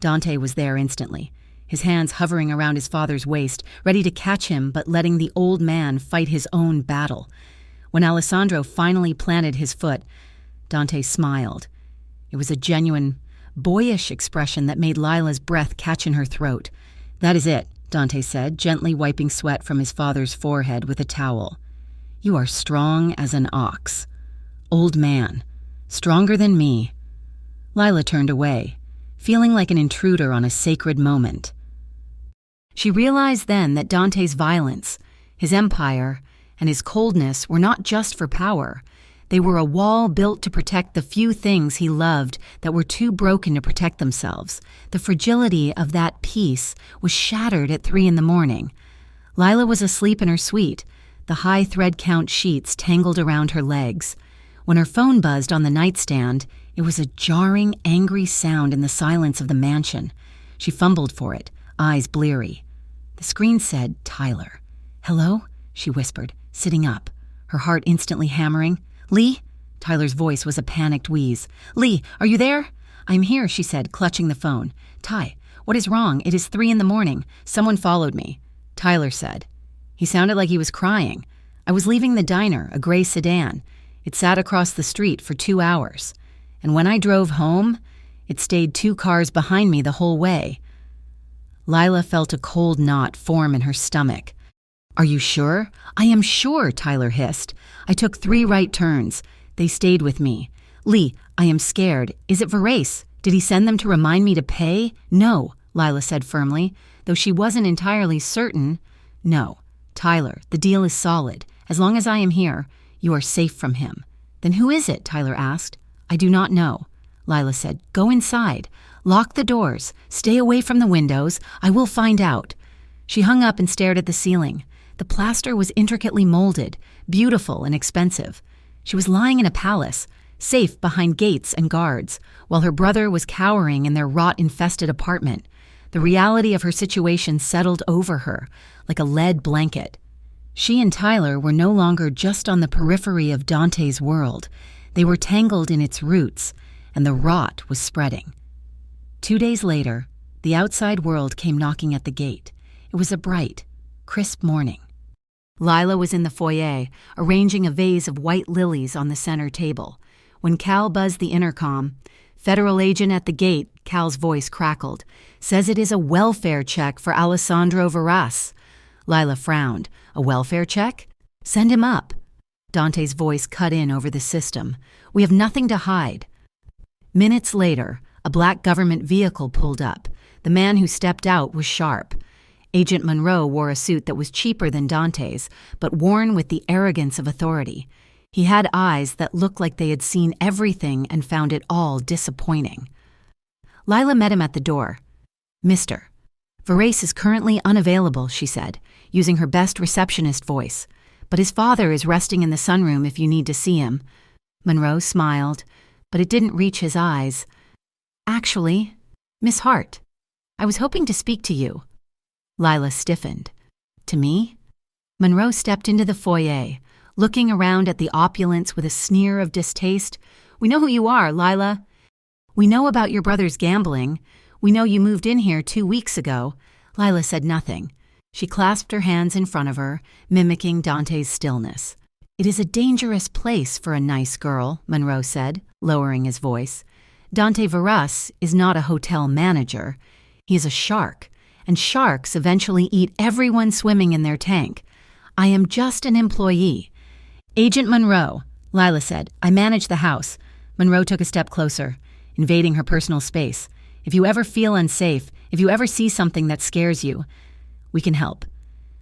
Dante was there instantly, his hands hovering around his father's waist, ready to catch him but letting the old man fight his own battle. When Alessandro finally planted his foot, Dante smiled. It was a genuine, boyish expression that made Lila's breath catch in her throat. "That is it," Dante said, gently wiping sweat from his father's forehead with a towel. "You are strong as an ox. Old man. Stronger than me." Lila turned away, feeling like an intruder on a sacred moment. She realized then that Dante's violence, his empire, and his coldness were not just for power. They were a wall built to protect the few things he loved that were too broken to protect themselves. The fragility of that peace was shattered at 3 a.m. Lila was asleep in her suite, the high thread count sheets tangled around her legs. When her phone buzzed on the nightstand, it was a jarring, angry sound in the silence of the mansion. She fumbled for it, eyes bleary. The screen said, "Tyler." "Hello?" she whispered, sitting up, her heart instantly hammering. "Lee?" Tyler's voice was a panicked wheeze. "Lee, are you there?" "I'm here," she said, clutching the phone. "Ty, "What is wrong? It is 3 in the morning. Someone followed me," Tyler said. He sounded like he was crying. "I was leaving the diner, a gray sedan. It sat across the street for 2 hours. And when I drove home, it stayed 2 cars behind me the whole way." Lila felt a cold knot form in her stomach. "Are you sure?" "I am sure," Tyler hissed. "I took 3 right turns. They stayed with me. Lee, I am scared. Is it Verace? Did he send them to remind me to pay?" "No," Lila said firmly, though she wasn't entirely certain. "No. Tyler, the deal is solid. As long as I am here, you are safe from him." "Then who is it?" Tyler asked. "I do not know," Lila said. "Go inside. Lock the doors. Stay away from the windows. I will find out." She hung up and stared at the ceiling. The plaster was intricately molded, beautiful and expensive. She was lying in a palace, safe behind gates and guards, while her brother was cowering in their rot-infested apartment. The reality of her situation settled over her like a lead blanket. She and Tyler were no longer just on the periphery of Dante's world. They were tangled in its roots, and the rot was spreading. 2 days later, the outside world came knocking at the gate. It was a bright, crisp morning. Lila was in the foyer, arranging a vase of white lilies on the center table. When Cal buzzed the intercom, "Federal agent at the gate," Cal's voice crackled, "says it is a welfare check for Alessandro Verras." Lila frowned. "A welfare check? Send him up." Dante's voice cut in over the system. "We have nothing to hide." Minutes later, a black government vehicle pulled up. The man who stepped out was sharp. Agent Monroe wore a suit that was cheaper than Dante's, but worn with the arrogance of authority. He had eyes that looked like they had seen everything and found it all disappointing. Lila met him at the door. "Mr. Verace is currently unavailable," she said, using her best receptionist voice. "But his father is resting in the sunroom if you need to see him." Monroe smiled, but it didn't reach his eyes. "Actually, Miss Hart, I was hoping to speak to you." Lila stiffened. "To me?" Monroe stepped into the foyer, looking around at the opulence with a sneer of distaste. "We know who you are, Lila. We know about your brother's gambling. We know you moved in here 2 weeks ago." Lila said nothing. She clasped her hands in front of her, mimicking Dante's stillness. "It is a dangerous place for a nice girl," Monroe said, lowering his voice. "Dante Verras is not a hotel manager. He is a shark, and sharks eventually eat everyone swimming in their tank. I am just an employee." "Agent Monroe," Lila said, "I manage the house." Monroe took a step closer, invading her personal space. "If you ever feel unsafe, if you ever see something that scares you, we can help.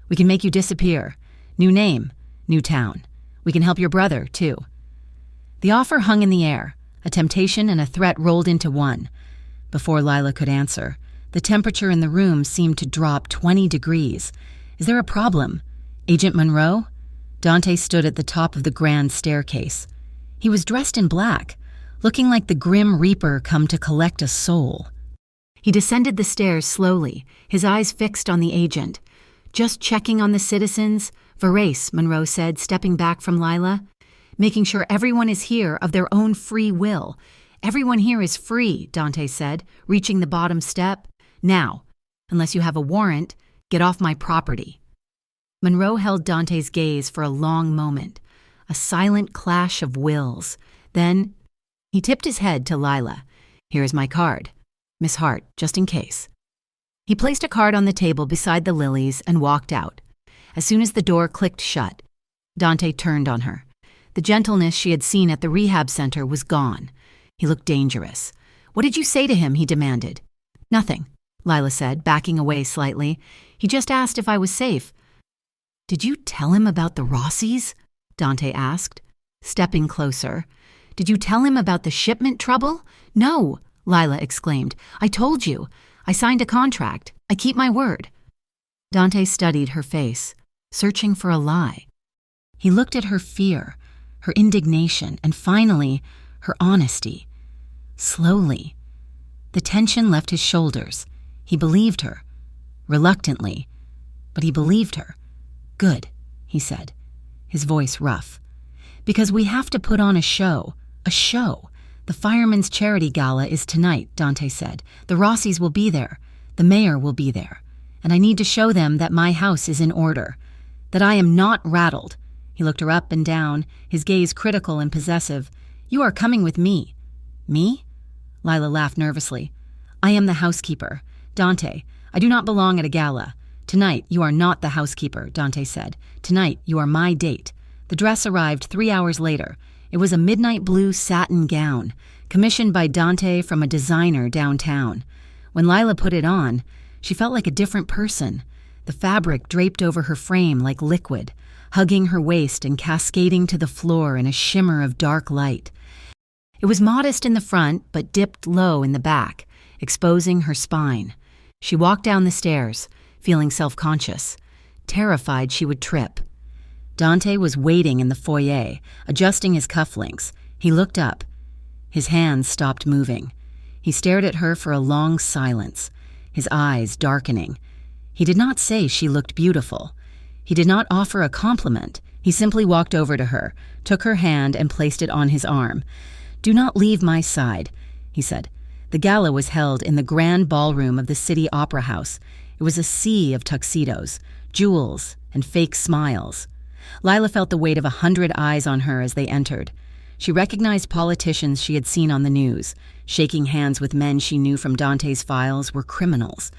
We can make you disappear. New name, new town. We can help your brother, too." The offer hung in the air. A temptation and a threat rolled into one. Before Lila could answer, the temperature in the room seemed to drop 20 degrees. "Is there a problem? Agent Monroe?" Dante stood at the top of the grand staircase. He was dressed in black, looking like the Grim Reaper come to collect a soul. He descended the stairs slowly, his eyes fixed on the agent. "Just checking on the citizens, Verace," Monroe said, stepping back from Lila. "Making sure everyone is here of their own free will." "Everyone here is free," Dante said, reaching the bottom step. "Now, unless you have a warrant, get off my property." Monroe held Dante's gaze for a long moment, a silent clash of wills. Then he tipped his head to Lila. "Here is my card. Miss Hart, just in case." He placed a card on the table beside the lilies and walked out. As soon as the door clicked shut, Dante turned on her. The gentleness she had seen at the rehab center was gone. He looked dangerous. "What did you say to him?" he demanded. "Nothing," Lila said, backing away slightly. "He just asked if I was safe." "Did you tell him about the Rossies?" Dante asked, stepping closer. "Did you tell him about the shipment trouble?" "No," Lila exclaimed. "I told you. I signed a contract. I keep my word." Dante studied her face, searching for a lie. He looked at her fear, her indignation, and finally, her honesty. Slowly, the tension left his shoulders. He believed her, reluctantly, but he believed her. "Good," he said, his voice rough. "Because we have to put on a show. A show. The Firemen's Charity Gala is tonight," Dante said. "The Rossies will be there. The mayor will be there, and I need to show them that my house is in order, that I am not rattled." He looked her up and down, his gaze critical and possessive. "You are coming with me." "Me?" Lila laughed nervously. "I am the housekeeper. Dante, I do not belong at a gala. Tonight, you are not the housekeeper," Dante said. "Tonight, you are my date." The dress arrived 3 hours later. It was a midnight blue satin gown, commissioned by Dante from a designer downtown. When Lila put it on, she felt like a different person. The fabric draped over her frame like liquid, hugging her waist and cascading to the floor in a shimmer of dark light. It was modest in the front, but dipped low in the back, exposing her spine. She walked down the stairs, feeling self-conscious, terrified she would trip. Dante was waiting in the foyer, adjusting his cufflinks. He looked up. His hands stopped moving. He stared at her for a long silence, his eyes darkening. He did not say she looked beautiful. He did not offer a compliment. He simply walked over to her, took her hand and placed it on his arm. "Do not leave my side," he said. The gala was held in the grand ballroom of the city opera house. It was a sea of tuxedos, jewels, and fake smiles. Lila felt the weight of 100 eyes on her as they entered. She recognized politicians she had seen on the news. Shaking hands with men she knew from Dante's files were criminals.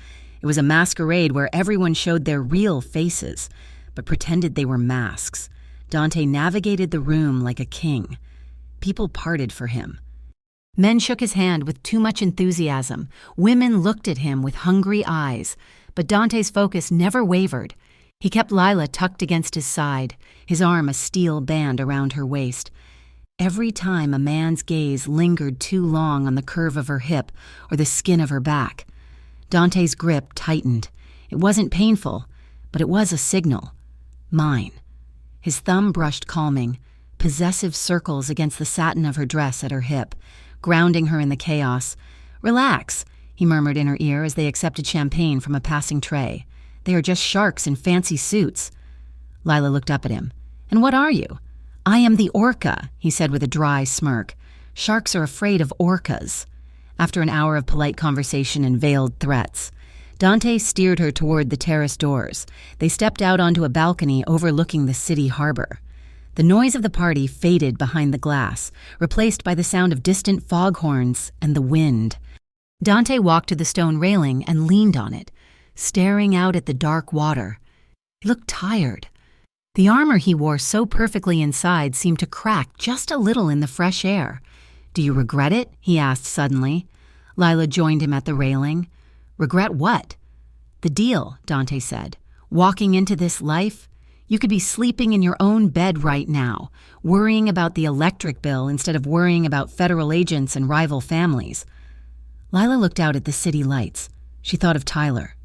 It was a masquerade where everyone showed their real faces, but pretended they were masks. Dante navigated the room like a king. People parted for him. Men shook his hand with too much enthusiasm. Women looked at him with hungry eyes, but Dante's focus never wavered. He kept Lila tucked against his side, his arm a steel band around her waist. Every time a man's gaze lingered too long on the curve of her hip or the skin of her back, Dante's grip tightened. It wasn't painful, but it was a signal. Mine. His thumb brushed calming, possessive circles against the satin of her dress at her hip, grounding her in the chaos. "Relax," he murmured in her ear as they accepted champagne from a passing tray. "They are just sharks in fancy suits." Lila looked up at him. "And what are you?" "I am the orca," he said with a dry smirk. "Sharks are afraid of orcas." After an hour of polite conversation and veiled threats, Dante steered her toward the terrace doors. They stepped out onto a balcony overlooking the city harbor. The noise of the party faded behind the glass, replaced by the sound of distant foghorns and the wind. Dante walked to the stone railing and leaned on it, staring out at the dark water. He looked tired. The armor he wore so perfectly inside seemed to crack just a little in the fresh air. "Do you regret it?" he asked suddenly. Lila joined him at the railing. "Regret what?" "The deal," Dante said. "Walking into this life, you could be sleeping in your own bed right now, worrying about the electric bill instead of worrying about federal agents and rival families." Lila looked out at the city lights. She thought of Tyler.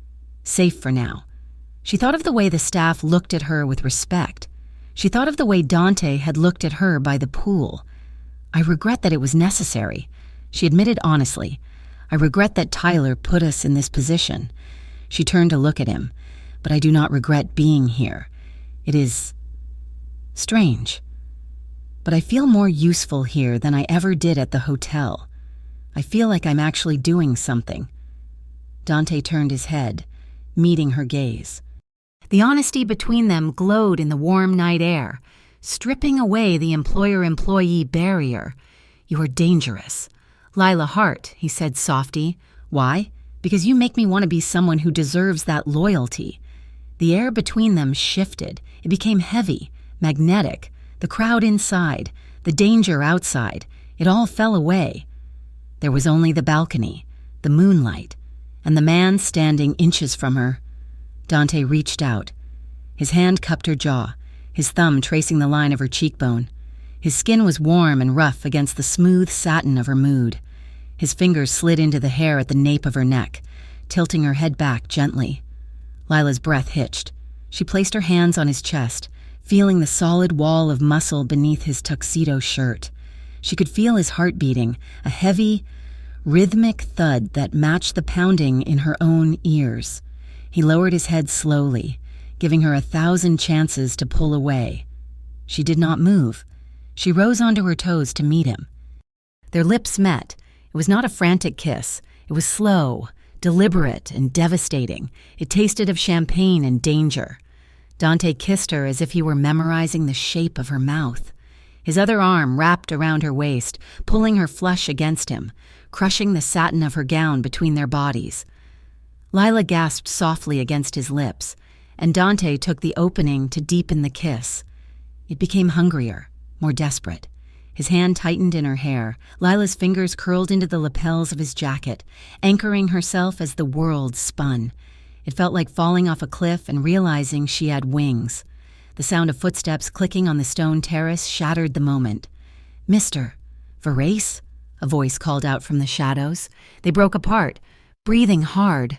Safe for now. She thought of the way the staff looked at her with respect. She thought of the way Dante had looked at her by the pool. "I regret that it was necessary," she admitted honestly. "I regret that Tyler put us in this position." She turned to look at him. "But I do not regret being here. It is strange. But I feel more useful here than I ever did at the hotel. I feel like I'm actually doing something." Dante turned his head, meeting her gaze. The honesty between them glowed in the warm night air, stripping away the employer-employee barrier. "You are dangerous." "Lila Hart," he said softy. "Why? Because you make me want to be someone who deserves that loyalty." The air between them shifted. It became heavy, magnetic. The crowd inside, the danger outside, it all fell away. There was only the balcony, the moonlight, and the man standing inches from her. Dante reached out. His hand cupped her jaw, his thumb tracing the line of her cheekbone. His skin was warm and rough against the smooth satin of her mood. His fingers slid into the hair at the nape of her neck, tilting her head back gently. Lila's breath hitched. She placed her hands on his chest, feeling the solid wall of muscle beneath his tuxedo shirt. She could feel his heart beating, a heavy, rhythmic thud that matched the pounding in her own ears. He lowered his head slowly, giving her 1,000 chances to pull away. She did not move. She rose onto her toes to meet him. Their lips met. It was not a frantic kiss. It was slow, deliberate and devastating. It tasted of champagne and danger. Dante kissed her as if he were memorizing the shape of her mouth. His other arm wrapped around her waist, pulling her flush against him, crushing the satin of her gown between their bodies. Lila gasped softly against his lips, and Dante took the opening to deepen the kiss. It became hungrier, more desperate. His hand tightened in her hair. Lila's fingers curled into the lapels of his jacket, anchoring herself as the world spun. It felt like falling off a cliff and realizing she had wings. The sound of footsteps clicking on the stone terrace shattered the moment. "Mr. Verace?" a voice called out from the shadows. They broke apart, breathing hard.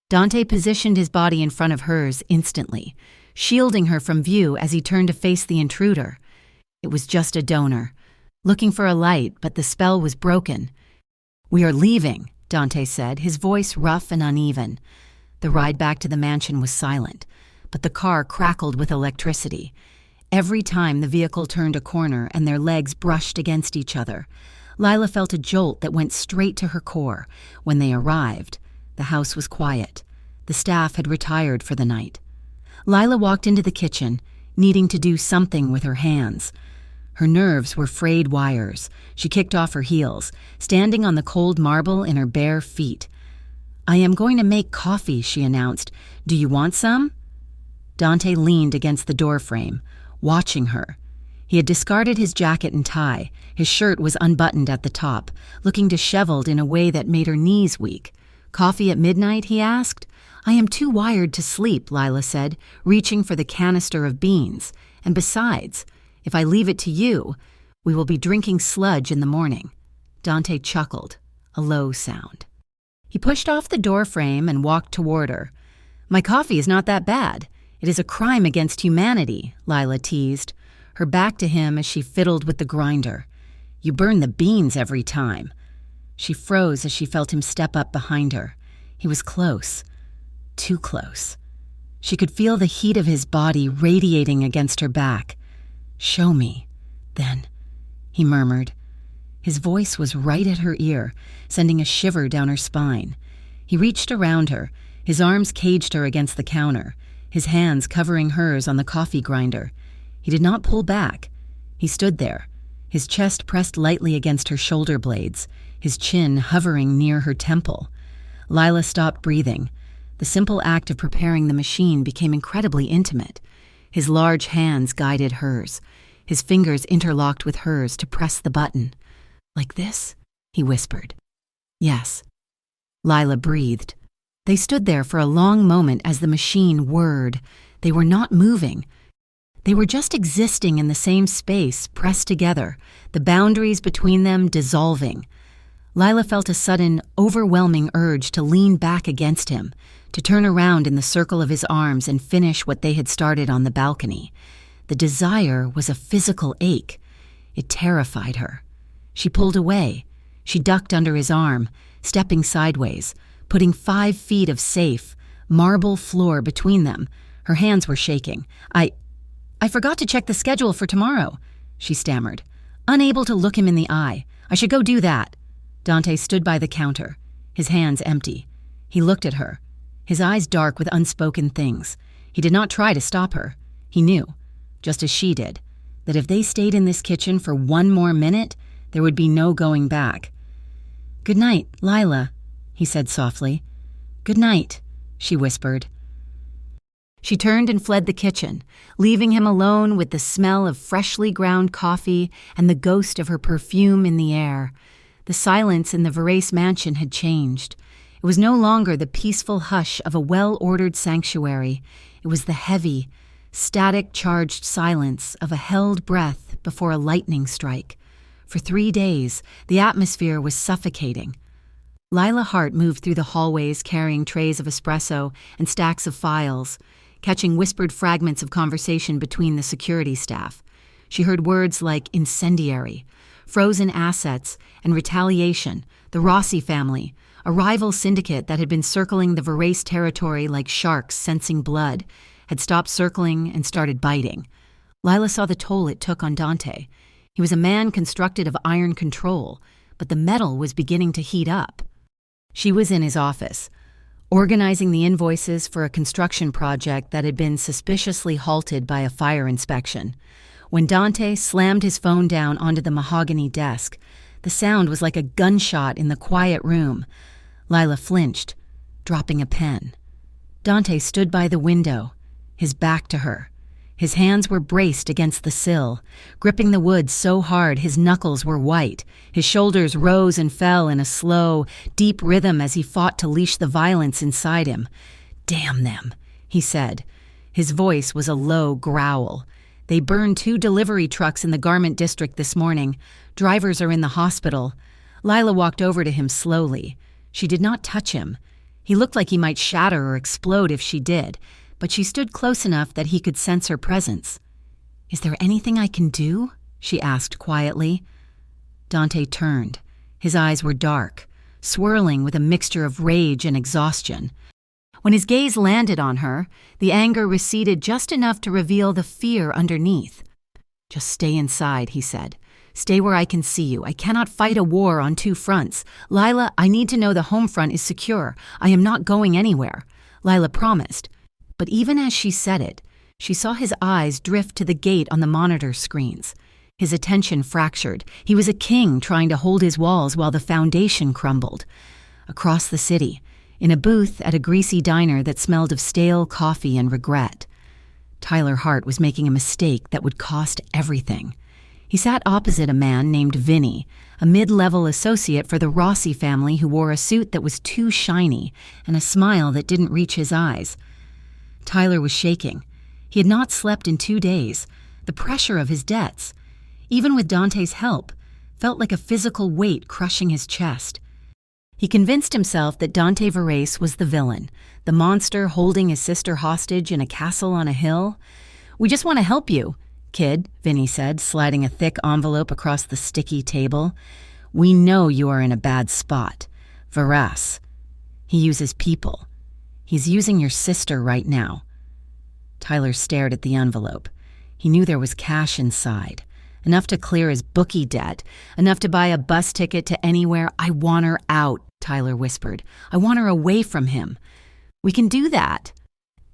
Dante positioned his body in front of hers instantly, shielding her from view as he turned to face the intruder. It was just a donor, looking for a light, but the spell was broken. "We are leaving," Dante said, his voice rough and uneven. The ride back to the mansion was silent, but the car crackled with electricity. Every time the vehicle turned a corner and their legs brushed against each other, Lila felt a jolt that went straight to her core. When they arrived, the house was quiet. The staff had retired for the night. Lila walked into the kitchen, needing to do something with her hands. Her nerves were frayed wires. She kicked off her heels, standing on the cold marble in her bare feet. "I am going to make coffee," she announced. "Do you want some?" Dante leaned against the doorframe, watching her. He had discarded his jacket and tie. His shirt was unbuttoned at the top, looking disheveled in a way that made her knees weak. "Coffee at midnight?" he asked. "I am too wired to sleep," Lila said, reaching for the canister of beans. "And besides, if I leave it to you, we will be drinking sludge in the morning." Dante chuckled, a low sound. He pushed off the doorframe and walked toward her. "My coffee is not that bad. It is a crime against humanity," Lila teased, her back to him as she fiddled with the grinder. "You burn the beans every time." She froze as she felt him step up behind her. He was close, too close. She could feel the heat of his body radiating against her back. "Show me, then," he murmured. His voice was right at her ear, sending a shiver down her spine. He reached around her. His arms caged her against the counter, his hands covering hers on the coffee grinder. He did not pull back. He stood there, his chest pressed lightly against her shoulder blades, his chin hovering near her temple. Lila stopped breathing. The simple act of preparing the machine became incredibly intimate. His large hands guided hers, his fingers interlocked with hers to press the button. "Like this?" he whispered. "Yes." Lila breathed. They stood there for a long moment as the machine whirred. They were not moving. They were just existing in the same space, pressed together, the boundaries between them dissolving. Lila felt a sudden, overwhelming urge to lean back against him, to turn around in the circle of his arms and finish what they had started on the balcony. The desire was a physical ache. It terrified her. She pulled away. She ducked under his arm, stepping sideways, putting 5 feet of safe, marble floor between them. Her hands were shaking. I forgot to check the schedule for tomorrow," she stammered, unable to look him in the eye. "I should go do that." Dante stood by the counter, his hands empty. He looked at her, his eyes dark with unspoken things. He did not try to stop her. He knew, just as she did, that if they stayed in this kitchen for 1 more minute, there would be no going back. "Good night, Lila," he said softly. "Good night," she whispered. She turned and fled the kitchen, leaving him alone with the smell of freshly ground coffee and the ghost of her perfume in the air. The silence in the Verace mansion had changed. It was no longer the peaceful hush of a well-ordered sanctuary. It was the heavy, static-charged silence of a held breath before a lightning strike. For 3 days, the atmosphere was suffocating. Lila Hart moved through the hallways carrying trays of espresso and stacks of files, catching whispered fragments of conversation between the security staff. She heard words like incendiary, frozen assets, and retaliation, the Rossi family, a rival syndicate that had been circling the Verace territory like sharks sensing blood, had stopped circling and started biting. Lila saw the toll it took on Dante. He was a man constructed of iron control, but the metal was beginning to heat up. She was in his office, organizing the invoices for a construction project that had been suspiciously halted by a fire inspection. When Dante slammed his phone down onto the mahogany desk, the sound was like a gunshot in the quiet room. Lila flinched, dropping a pen. Dante stood by the window, his back to her. His hands were braced against the sill, gripping the wood so hard his knuckles were white. His shoulders rose and fell in a slow, deep rhythm as he fought to leash the violence inside him. "Damn them," he said. His voice was a low growl. "They burned 2 delivery trucks in the garment district this morning. Drivers are in the hospital." Lila walked over to him slowly. She did not touch him. He looked like he might shatter or explode if she did, but she stood close enough that he could sense her presence. "Is there anything I can do?" she asked quietly. Dante turned. His eyes were dark, swirling with a mixture of rage and exhaustion. When his gaze landed on her, the anger receded just enough to reveal the fear underneath. "Just stay inside," he said. "Stay where I can see you. I cannot fight a war on 2 fronts. Lila, I need to know the home front is secure. I am not going anywhere." Lila promised. But even as she said it, she saw his eyes drift to the gate on the monitor screens. His attention fractured. He was a king trying to hold his walls while the foundation crumbled. Across the city, in a booth at a greasy diner that smelled of stale coffee and regret, Tyler Hart was making a mistake that would cost everything. He sat opposite a man named Vinny, a mid-level associate for the Rossi family who wore a suit that was too shiny and a smile that didn't reach his eyes. Tyler was shaking. He had not slept in 2 days. The pressure of his debts, even with Dante's help, felt like a physical weight crushing his chest. He convinced himself that Dante Verace was the villain, the monster holding his sister hostage in a castle on a hill. "We just want to help you, kid," Vinny said, sliding a thick envelope across the sticky table. "We know you are in a bad spot. Verace. He uses people. He's using your sister right now." Tyler stared at the envelope. He knew there was cash inside, enough to clear his bookie debt, enough to buy a bus ticket to anywhere. "I want her out," Tyler whispered. "I want her away from him." "We can do that."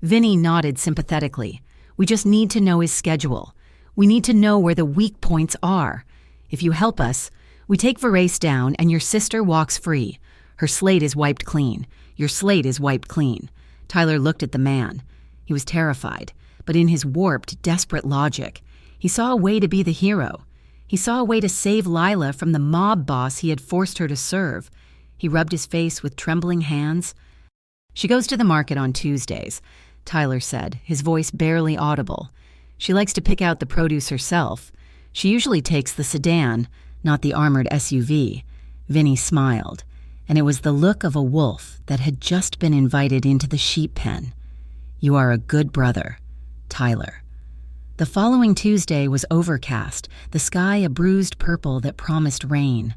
Vinny nodded sympathetically. "We just need to know his schedule. We need to know where the weak points are. If you help us, we take Verace down and your sister walks free. Her slate is wiped clean. Your slate is wiped clean." Tyler looked at the man. He was terrified, but in his warped, desperate logic, he saw a way to be the hero. He saw a way to save Lila from the mob boss he had forced her to serve. He rubbed his face with trembling hands. "She goes to the market on Tuesdays," Tyler said, his voice barely audible. "She likes to pick out the produce herself. She usually takes the sedan, not the armored SUV." Vinny smiled, and it was the look of a wolf that had just been invited into the sheep pen. "You are a good brother, Tyler." The following Tuesday was overcast, the sky a bruised purple that promised rain.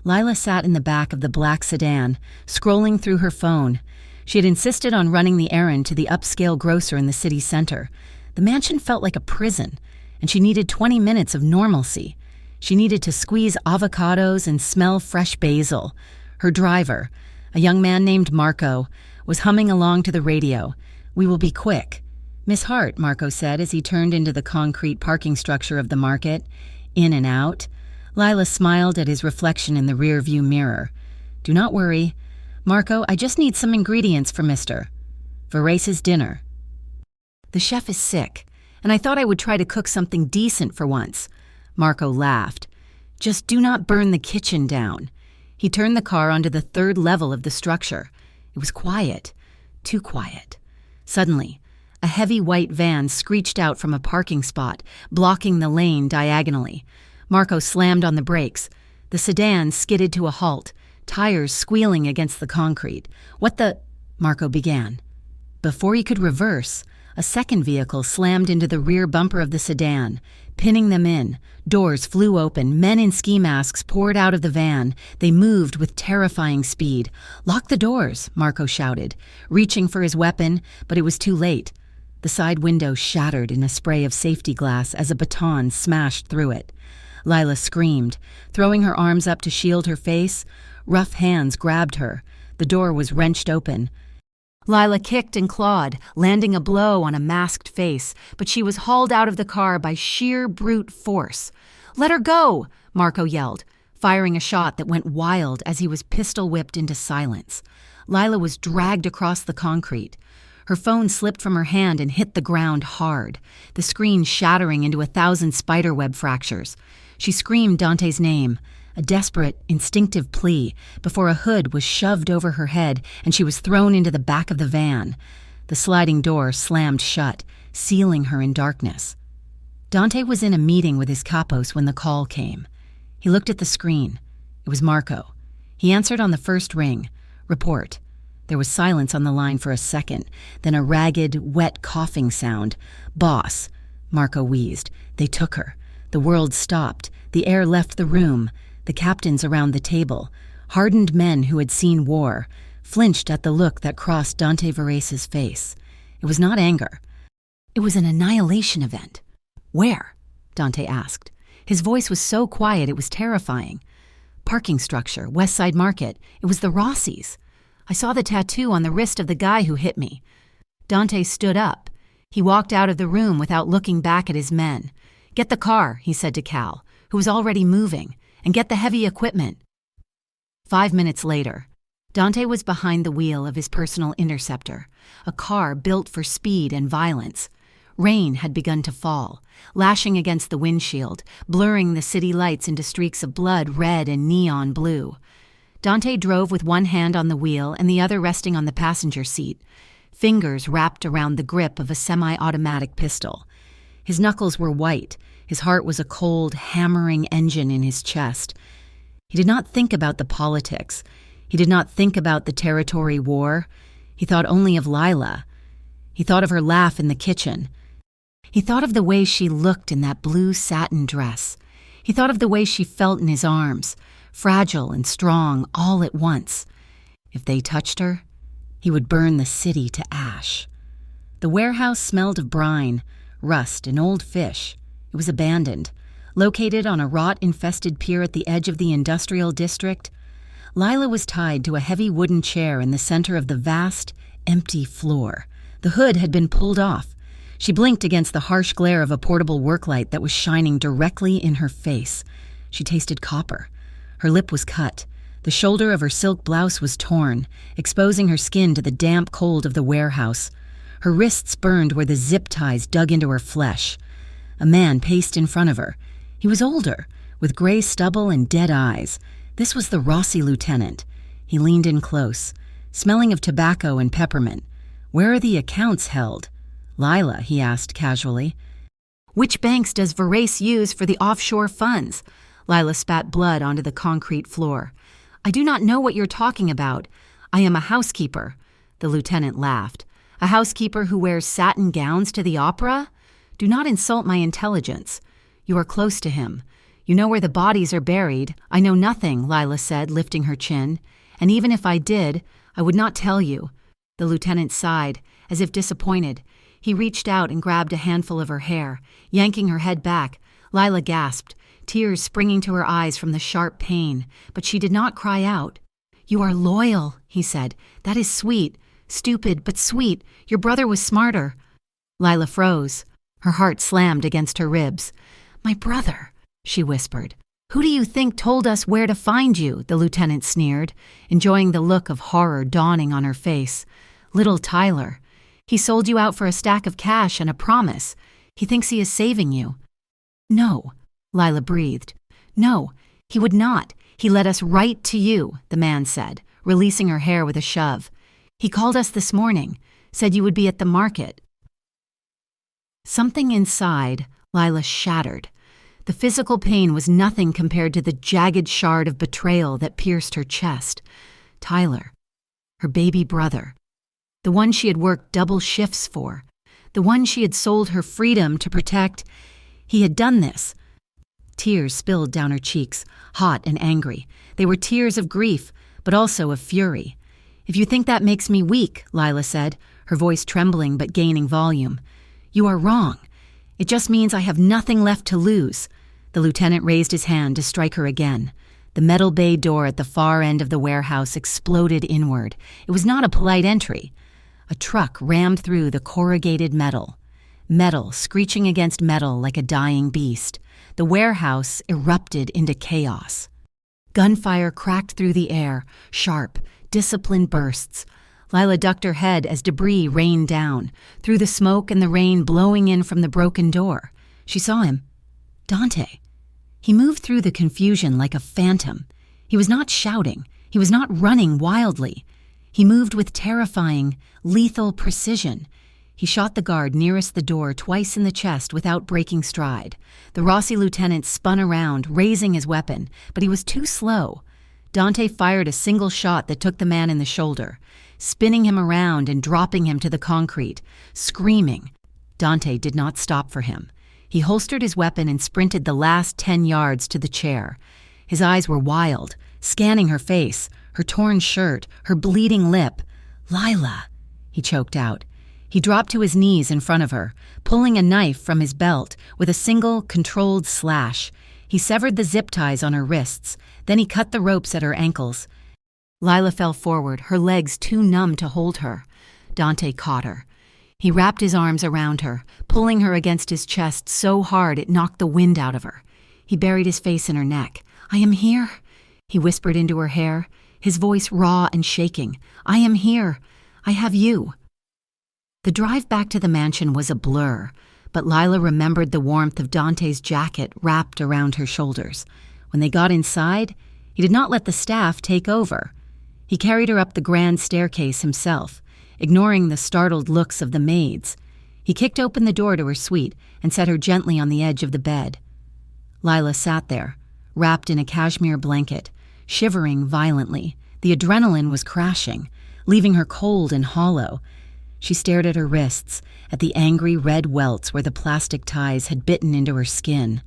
Lila sat in the back of the black sedan, scrolling through her phone. She had insisted on running the errand to the upscale grocer in the city center. The mansion felt like a prison, and she needed 20 minutes of normalcy. She needed to squeeze avocados and smell fresh basil. Her driver, a young man named Marco, was humming along to the radio. "We will be quick." "Miss Hart," Marco said as he turned into the concrete parking structure of the market. In and out. Lila smiled at his reflection in the rearview mirror. "Do not worry. Marco, I just need some ingredients for Mr. Verace's dinner. The chef is sick, and I thought I would try to cook something decent for once." Marco laughed. "Just do not burn the kitchen down." He turned the car onto the 3rd level of the structure. It was quiet. Too quiet. Suddenly, a heavy white van screeched out from a parking spot, blocking the lane diagonally. Marco slammed on the brakes. The sedan skidded to a halt, tires squealing against the concrete. "What the—" Marco began. Before he could reverse, a second vehicle slammed into the rear bumper of the sedan, pinning them in. Doors flew open. Men in ski masks poured out of the van. They moved with terrifying speed. "Lock the doors," Marco shouted, reaching for his weapon, but it was too late. The side window shattered in a spray of safety glass as a baton smashed through it. Lila screamed, throwing her arms up to shield her face. Rough hands grabbed her. The door was wrenched open. Lila kicked and clawed, landing a blow on a masked face, but she was hauled out of the car by sheer brute force. "Let her go!" Marco yelled, firing a shot that went wild as he was pistol-whipped into silence. Lila was dragged across the concrete. Her phone slipped from her hand and hit the ground hard, the screen shattering into 1,000 spiderweb fractures. She screamed Dante's name, a desperate, instinctive plea, before a hood was shoved over her head and she was thrown into the back of the van. The sliding door slammed shut, sealing her in darkness. Dante was in a meeting with his capos when the call came. He looked at the screen. It was Marco. He answered on the first ring. "Report." There was silence on the line for a second, then a ragged, wet coughing sound. "Boss," Marco wheezed. "They took her." The world stopped. The air left the room. The captains around the table, hardened men who had seen war, flinched at the look that crossed Dante Verace's face. It was not anger. It was an annihilation event. "Where?" Dante asked. His voice was so quiet it was terrifying. "Parking structure, West Side Market. It was the Rossies. I saw the tattoo on the wrist of the guy who hit me." Dante stood up. He walked out of the room without looking back at his men. "Get the car," he said to Cal, who was already moving, "and get the heavy equipment." 5 minutes later, Dante was behind the wheel of his personal interceptor, a car built for speed and violence. Rain had begun to fall, lashing against the windshield, blurring the city lights into streaks of blood red and neon blue. Dante drove with one hand on the wheel and the other resting on the passenger seat, fingers wrapped around the grip of a semi-automatic pistol. His knuckles were white. His heart was a cold, hammering engine in his chest. He did not think about the politics. He did not think about the territory war. He thought only of Lila. He thought of her laugh in the kitchen. He thought of the way she looked in that blue satin dress. He thought of the way she felt in his arms, fragile and strong all at once. If they touched her, he would burn the city to ash. The warehouse smelled of brine, rust, and old fish. It was abandoned, located on a rot-infested pier at the edge of the industrial district. Lila was tied to a heavy wooden chair in the center of the vast, empty floor. The hood had been pulled off. She blinked against the harsh glare of a portable work light that was shining directly in her face. She tasted copper. Her lip was cut. The shoulder of her silk blouse was torn, exposing her skin to the damp cold of the warehouse. Her wrists burned where the zip ties dug into her flesh. A man paced in front of her. He was older, with gray stubble and dead eyes. This was the Rossi lieutenant. He leaned in close, smelling of tobacco and peppermint. "Where are the accounts held?" "Lila," he asked casually. "Which banks does Verace use for the offshore funds?" Lila spat blood onto the concrete floor. "I do not know what you're talking about. I am a housekeeper." The lieutenant laughed. "A housekeeper who wears satin gowns to the opera? Do not insult my intelligence. You are close to him. You know where the bodies are buried." "I know nothing," Lila said, lifting her chin. "And even if I did, I would not tell you." The lieutenant sighed, as if disappointed. He reached out and grabbed a handful of her hair, yanking her head back. Lila gasped, tears springing to her eyes from the sharp pain, but she did not cry out. "You are loyal," he said. "That is sweet. Stupid, but sweet. Your brother was smarter." Lila froze. Her heart slammed against her ribs. "My brother," she whispered. "Who do you think told us where to find you?" the lieutenant sneered, enjoying the look of horror dawning on her face. "Little Tyler. He sold you out for a stack of cash and a promise. He thinks he is saving you." "No," Lila breathed. "No, he would not. He led us right to you," the man said, releasing her hair with a shove. "He called us this morning, said you would be at the market." Something inside Lila shattered. The physical pain was nothing compared to the jagged shard of betrayal that pierced her chest. Tyler, her baby brother, the one she had worked double shifts for, the one she had sold her freedom to protect. He had done this. Tears spilled down her cheeks, hot and angry. They were tears of grief, but also of fury. "If you think that makes me weak," Lila said, her voice trembling but gaining volume, "you are wrong. It just means I have nothing left to lose." The lieutenant raised his hand to strike her again. The metal bay door at the far end of the warehouse exploded inward. It was not a polite entry. A truck rammed through the corrugated metal. Metal screeching against metal like a dying beast. The warehouse erupted into chaos. Gunfire cracked through the air, sharp, disciplined bursts. Lila ducked her head as debris rained down, through the smoke and the rain blowing in from the broken door. She saw him. Dante. He moved through the confusion like a phantom. He was not shouting. He was not running wildly. He moved with terrifying, lethal precision. He shot the guard nearest the door twice in the chest without breaking stride. The Rossi lieutenant spun around, raising his weapon, but he was too slow. Dante fired a single shot that took the man in the shoulder, spinning him around and dropping him to the concrete, screaming. Dante did not stop for him. He holstered his weapon and sprinted the last 10 yards to the chair. His eyes were wild, scanning her face, her torn shirt, her bleeding lip. "Lila," he choked out. He dropped to his knees in front of her, pulling a knife from his belt with a single, controlled slash. He severed the zip ties on her wrists, then he cut the ropes at her ankles. Lila fell forward, her legs too numb to hold her. Dante caught her. He wrapped his arms around her, pulling her against his chest so hard it knocked the wind out of her. He buried his face in her neck. "I am here," he whispered into her hair, his voice raw and shaking. "I am here. I have you." The drive back to the mansion was a blur, but Lila remembered the warmth of Dante's jacket wrapped around her shoulders. When they got inside, he did not let the staff take over. He carried her up the grand staircase himself, ignoring the startled looks of the maids. He kicked open the door to her suite and set her gently on the edge of the bed. Lila sat there, wrapped in a cashmere blanket, shivering violently. The adrenaline was crashing, leaving her cold and hollow. She stared at her wrists, at the angry red welts where the plastic ties had bitten into her skin.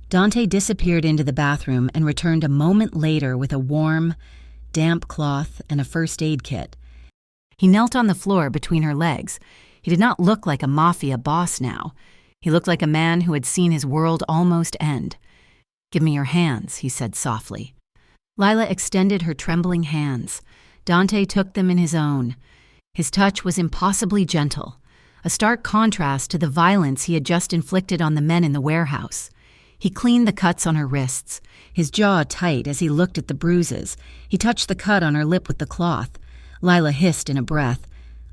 Dante disappeared into the bathroom and returned a moment later with a warm, damp cloth and a first aid kit. He knelt on the floor between her legs. He did not look like a mafia boss now. He looked like a man who had seen his world almost end. "Give me your hands," he said softly. Lila extended her trembling hands. Dante took them in his own. His touch was impossibly gentle, a stark contrast to the violence he had just inflicted on the men in the warehouse. He cleaned the cuts on her wrists, his jaw tight as he looked at the bruises. He touched the cut on her lip with the cloth. Lila hissed in a breath.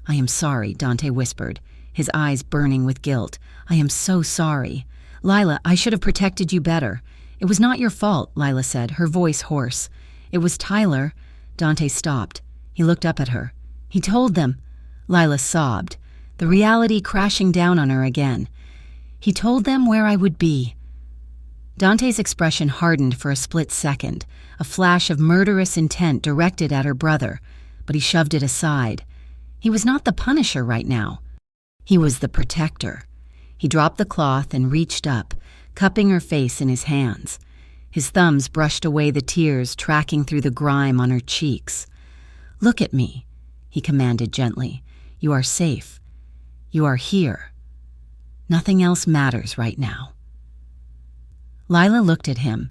"I am sorry," Dante whispered, his eyes burning with guilt. "I am so sorry. Lila, I should have protected you better." "It was not your fault," Lila said, her voice hoarse. "It was Tyler." Dante stopped. He looked up at her. "He told them." Lila sobbed, the reality crashing down on her again. "He told them where I would be." Dante's expression hardened for a split second, a flash of murderous intent directed at her brother, but he shoved it aside. He was not the punisher right now. He was the protector. He dropped the cloth and reached up, cupping her face in his hands. His thumbs brushed away the tears tracking through the grime on her cheeks. "Look at me," he commanded gently. "You are safe. You are here. Nothing else matters right now." Lila looked at him.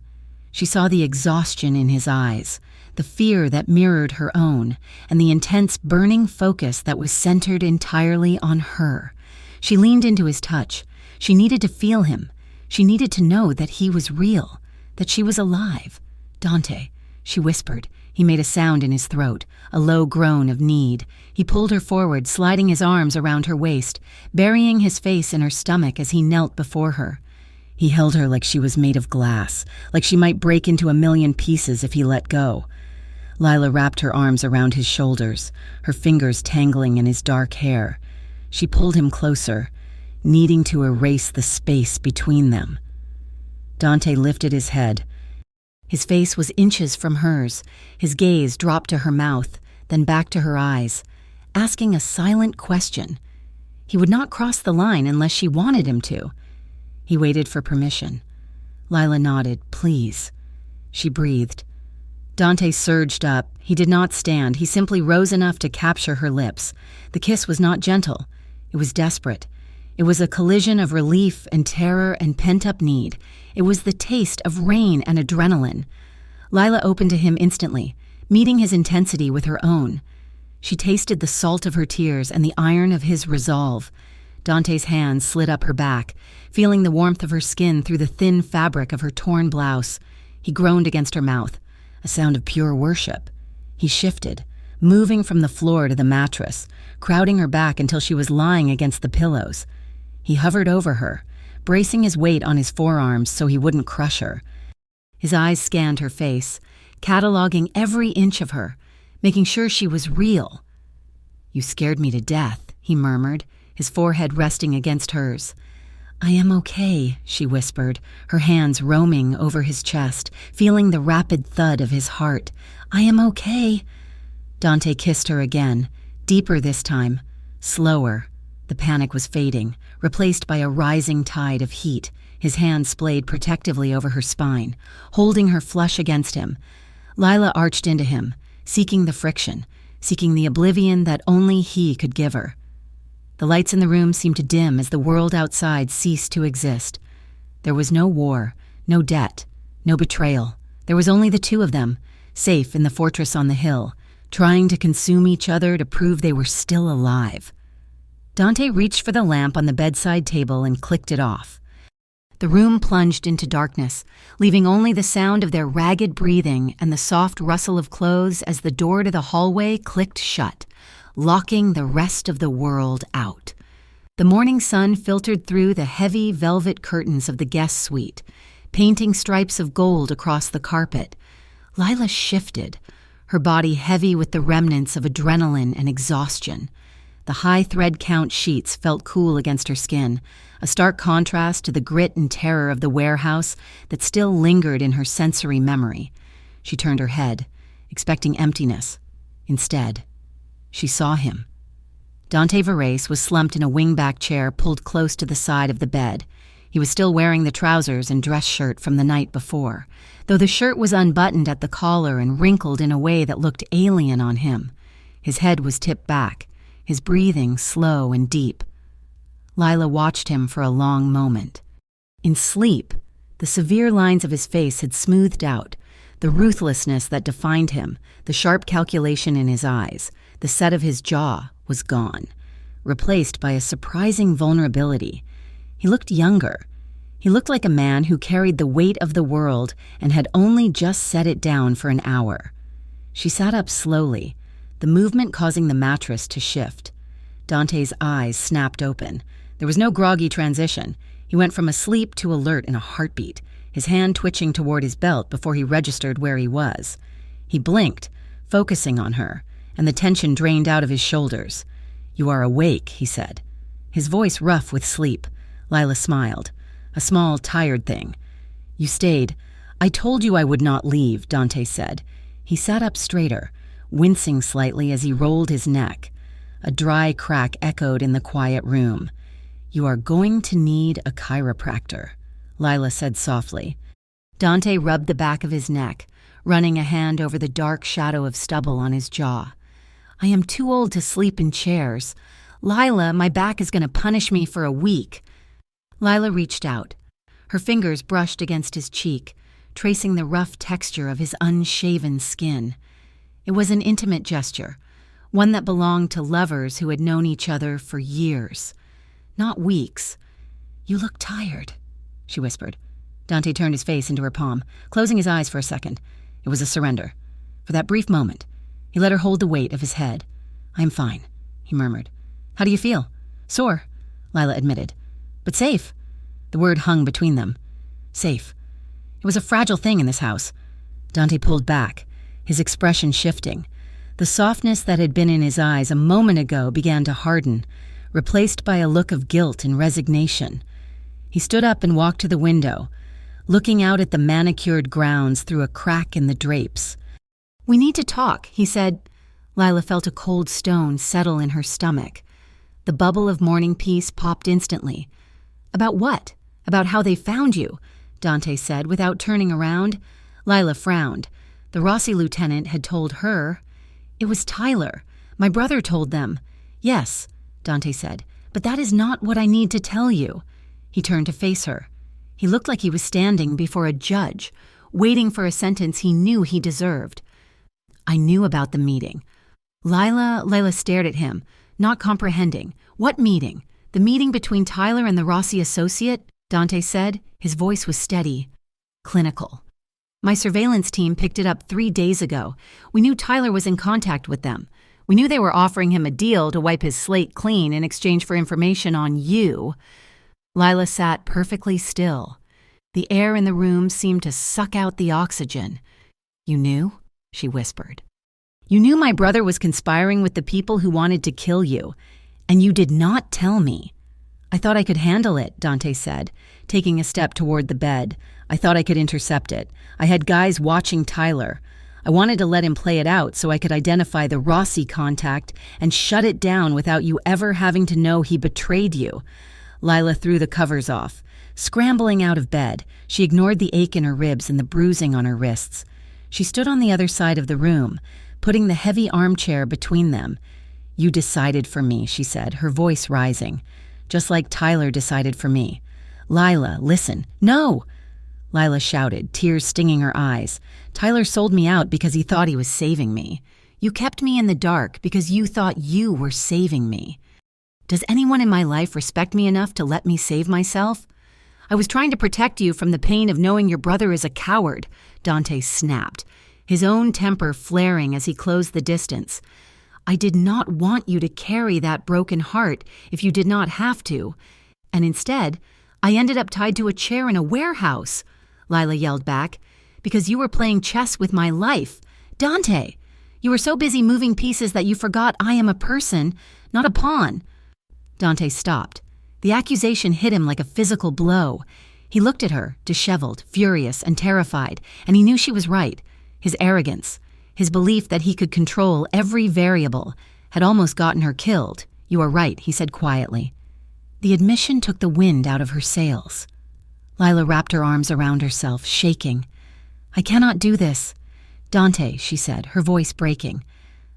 She saw the exhaustion in his eyes, the fear that mirrored her own, and the intense burning focus that was centered entirely on her. She leaned into his touch. She needed to feel him. She needed to know that he was real, that she was alive. "Dante," she whispered. He made a sound in his throat, a low groan of need. He pulled her forward, sliding his arms around her waist, burying his face in her stomach as he knelt before her. He held her like she was made of glass, like she might break into a million pieces if he let go. Lila wrapped her arms around his shoulders, her fingers tangling in his dark hair. She pulled him closer, needing to erase the space between them. Dante lifted his head. His face was inches from hers. His gaze dropped to her mouth, then back to her eyes, asking a silent question. He would not cross the line unless she wanted him to. He waited for permission. Lila nodded. "Please." She breathed. Dante surged up. He did not stand. He simply rose enough to capture her lips. The kiss was not gentle. It was desperate. It was a collision of relief and terror and pent-up need. It was the taste of rain and adrenaline. Lila opened to him instantly, meeting his intensity with her own. She tasted the salt of her tears and the iron of his resolve. Dante's hand slid up her back, feeling the warmth of her skin through the thin fabric of her torn blouse. He groaned against her mouth, a sound of pure worship. He shifted, moving from the floor to the mattress, crowding her back until she was lying against the pillows. He hovered over her, bracing his weight on his forearms so he wouldn't crush her. His eyes scanned her face, cataloging every inch of her, making sure she was real. "You scared me to death," he murmured, his forehead resting against hers. "I am okay," she whispered, her hands roaming over his chest, feeling the rapid thud of his heart. "I am okay." Dante kissed her again, deeper this time, slower. The panic was fading, replaced by a rising tide of heat. His hand splayed protectively over her spine, holding her flush against him. Lila arched into him, seeking the friction, seeking the oblivion that only he could give her. The lights in the room seemed to dim as the world outside ceased to exist. There was no war, no debt, no betrayal. There was only the two of them, safe in the fortress on the hill, trying to consume each other to prove they were still alive. Dante reached for the lamp on the bedside table and clicked it off. The room plunged into darkness, leaving only the sound of their ragged breathing and the soft rustle of clothes as the door to the hallway clicked shut, locking the rest of the world out. The morning sun filtered through the heavy velvet curtains of the guest suite, painting stripes of gold across the carpet. Lila shifted, her body heavy with the remnants of adrenaline and exhaustion. The high thread count sheets felt cool against her skin, a stark contrast to the grit and terror of the warehouse that still lingered in her sensory memory. She turned her head, expecting emptiness. Instead, she saw him. Dante Varese was slumped in a wingback chair pulled close to the side of the bed. He was still wearing the trousers and dress shirt from the night before, though the shirt was unbuttoned at the collar and wrinkled in a way that looked alien on him. His head was tipped back, his breathing slow and deep. Lila watched him for a long moment. In sleep, the severe lines of his face had smoothed out, the ruthlessness that defined him, the sharp calculation in his eyes, the set of his jaw was gone, replaced by a surprising vulnerability. He looked younger. He looked like a man who carried the weight of the world and had only just set it down for an hour. She sat up slowly, the movement causing the mattress to shift. Dante's eyes snapped open. There was no groggy transition. He went from asleep to alert in a heartbeat, his hand twitching toward his belt before he registered where he was. He blinked, focusing on her, and the tension drained out of his shoulders. "You are awake," he said, his voice rough with sleep. Lila smiled, a small, tired thing. "You stayed. I told you I would not leave," Dante said. He sat up straighter, wincing slightly as he rolled his neck. A dry crack echoed in the quiet room. "You are going to need a chiropractor," Lila said softly. Dante rubbed the back of his neck, running a hand over the dark shadow of stubble on his jaw. "I am too old to sleep in chairs. Lila, my back is going to punish me for a week." Lila reached out. Her fingers brushed against his cheek, tracing the rough texture of his unshaven skin. It was an intimate gesture, one that belonged to lovers who had known each other for years, not weeks. "You look tired," she whispered. Dante turned his face into her palm, closing his eyes for a second. It was a surrender. For that brief moment, he let her hold the weight of his head. "I am fine," he murmured. "How do you feel?" "Sore," Lila admitted. "But safe." The word hung between them. Safe. It was a fragile thing in this house. Dante pulled back, his expression shifting. The softness that had been in his eyes a moment ago began to harden, replaced by a look of guilt and resignation. He stood up and walked to the window, looking out at the manicured grounds through a crack in the drapes. "We need to talk," he said. Lila felt a cold stone settle in her stomach. The bubble of morning peace popped instantly. "About what? About how they found you," Dante said without turning around. Lila frowned. The Rossi lieutenant had told her. "It was Tyler. My brother told them." "Yes," Dante said, "but that is not what I need to tell you." He turned to face her. He looked like he was standing before a judge, waiting for a sentence he knew he deserved. I knew about the meeting. Lila stared at him, not comprehending. What meeting? The meeting between Tyler and the Rossi associate? Dante said. His voice was steady, clinical. My surveillance team picked it up 3 days ago. We knew Tyler was in contact with them. We knew they were offering him a deal to wipe his slate clean in exchange for information on you. Lila sat perfectly still. The air in the room seemed to suck out the oxygen. You knew? She whispered. You knew my brother was conspiring with the people who wanted to kill you, and you did not tell me. I thought I could handle it, Dante said, taking a step toward the bed. I thought I could intercept it. I had guys watching Tyler. I wanted to let him play it out so I could identify the Rossi contact and shut it down without you ever having to know he betrayed you. Lila threw the covers off. Scrambling out of bed, she ignored the ache in her ribs and the bruising on her wrists. She stood on the other side of the room, putting the heavy armchair between them. You decided for me, she said, her voice rising. Just like Tyler decided for me. Lila, listen. No! Lila shouted, tears stinging her eyes. Tyler sold me out because he thought he was saving me. You kept me in the dark because you thought you were saving me. Does anyone in my life respect me enough to let me save myself? I was trying to protect you from the pain of knowing your brother is a coward, Dante snapped, his own temper flaring as he closed the distance. I did not want you to carry that broken heart if you did not have to. And instead, I ended up tied to a chair in a warehouse, Lila yelled back, because you were playing chess with my life. Dante, you were so busy moving pieces that you forgot I am a person, not a pawn. Dante stopped. The accusation hit him like a physical blow. He looked at her, disheveled, furious, and terrified, and he knew she was right. His arrogance, his belief that he could control every variable, had almost gotten her killed. You are right, he said quietly. The admission took the wind out of her sails. Lila wrapped her arms around herself, shaking. I cannot do this. Dante, she said, her voice breaking.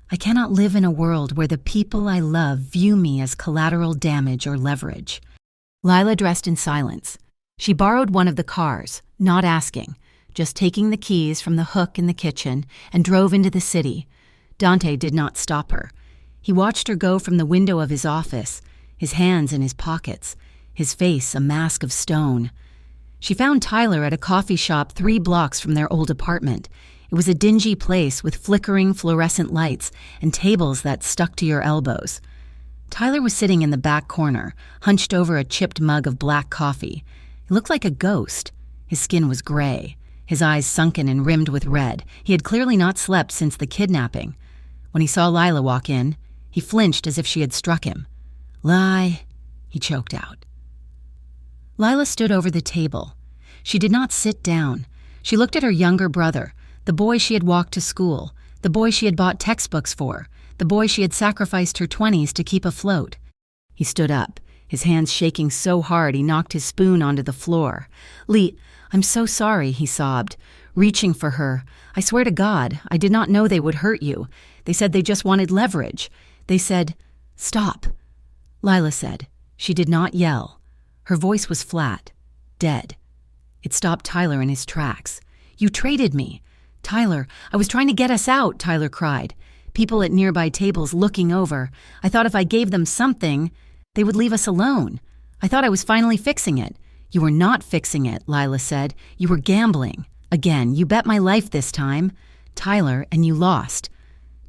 I cannot live in a world where the people I love view me as collateral damage or leverage. Lila dressed in silence. She borrowed one of the cars, not asking, just taking the keys from the hook in the kitchen and drove into the city. Dante did not stop her. He watched her go from the window of his office, his hands in his pockets, his face a mask of stone. She found Tyler at a coffee shop 3 blocks from their old apartment. It was a dingy place with flickering fluorescent lights and tables that stuck to your elbows. Tyler was sitting in the back corner, hunched over a chipped mug of black coffee. He looked like a ghost. His skin was gray, his eyes sunken and rimmed with red. He had clearly not slept since the kidnapping. When he saw Lila walk in, he flinched as if she had struck him. Lie, he choked out. Lila stood over the table. She did not sit down. She looked at her younger brother, the boy she had walked to school, the boy she had bought textbooks for, the boy she had sacrificed her 20s to keep afloat. He stood up, his hands shaking so hard he knocked his spoon onto the floor. Lee, I'm so sorry, he sobbed, reaching for her. I swear to God, I did not know they would hurt you. They said they just wanted leverage. They said, stop. Lila said. She did not yell. Her voice was flat, dead. It stopped Tyler in his tracks. You traded me. Tyler, I was trying to get us out, Tyler cried. People at nearby tables looking over. I thought if I gave them something, they would leave us alone. I thought I was finally fixing it. You were not fixing it, Lila said. You were gambling. Again, you bet my life this time. Tyler, and you lost.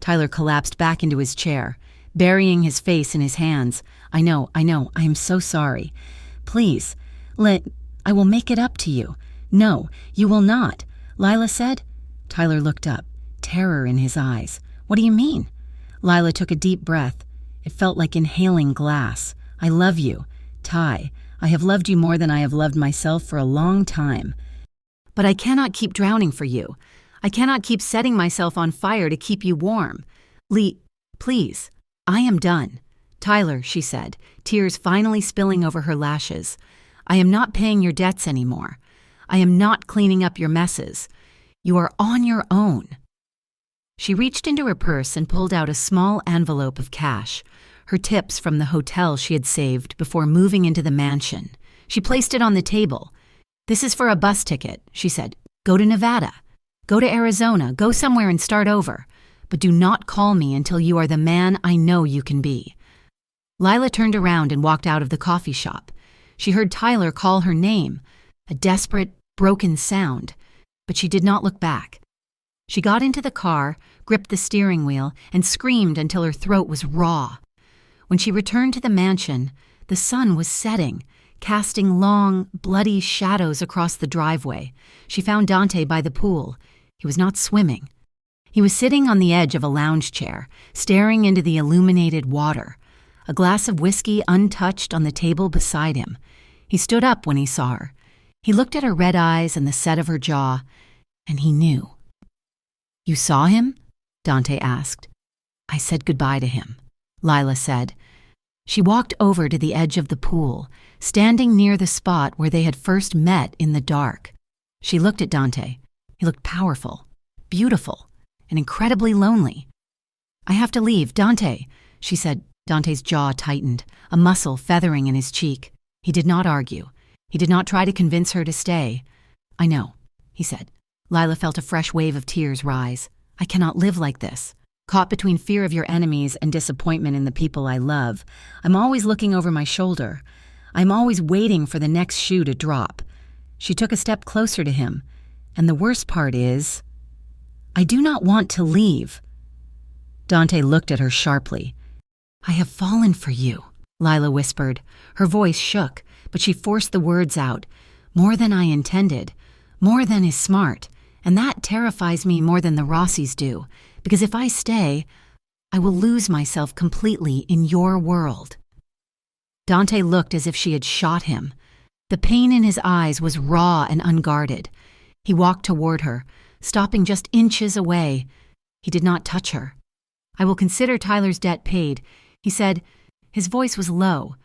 Tyler collapsed back into his chair, burying his face in his hands. I know, I am so sorry. Please, I will make it up to you. No, you will not, Lila said. Tyler looked up, terror in his eyes. What do you mean? Lila took a deep breath. It felt like inhaling glass. I love you, Ty. I have loved you more than I have loved myself for a long time. But I cannot keep drowning for you. I cannot keep setting myself on fire to keep you warm. Lee, please, I am done. Tyler, she said, tears finally spilling over her lashes. I am not paying your debts anymore. I am not cleaning up your messes. You are on your own. She reached into her purse and pulled out a small envelope of cash, her tips from the hotel she had saved before moving into the mansion. She placed it on the table. This is for a bus ticket, she said. Go to Nevada. Go to Arizona. Go somewhere and start over. But do not call me until you are the man I know you can be." Lila turned around and walked out of the coffee shop. She heard Tyler call her name, a desperate, broken sound, but she did not look back. She got into the car, gripped the steering wheel, and screamed until her throat was raw. When she returned to the mansion, the sun was setting, casting long, bloody shadows across the driveway. She found Dante by the pool. He was not swimming. He was sitting on the edge of a lounge chair, staring into the illuminated water, a glass of whiskey untouched on the table beside him. He stood up when he saw her. He looked at her red eyes and the set of her jaw, and he knew. "You saw him?" Dante asked. "I said goodbye to him," Lila said. She walked over to the edge of the pool, standing near the spot where they had first met in the dark. She looked at Dante. He looked powerful, beautiful, and incredibly lonely. "I have to leave, Dante," she said. Dante's jaw tightened, a muscle feathering in his cheek. He did not argue. He did not try to convince her to stay. "I know," he said. Lila felt a fresh wave of tears rise. "I cannot live like this. Caught between fear of your enemies and disappointment in the people I love. I'm always looking over my shoulder. I'm always waiting for the next shoe to drop." She took a step closer to him. "And the worst part is, I do not want to leave." Dante looked at her sharply. "I have fallen for you," Lila whispered. Her voice shook, but she forced the words out. "More than I intended. More than is smart. And that terrifies me more than the Rossis do, because if I stay, I will lose myself completely in your world." Dante looked as if she had shot him. The pain in his eyes was raw and unguarded. He walked toward her, stopping just inches away. He did not touch her. "I will consider Tyler's debt paid," he said. His voice was low.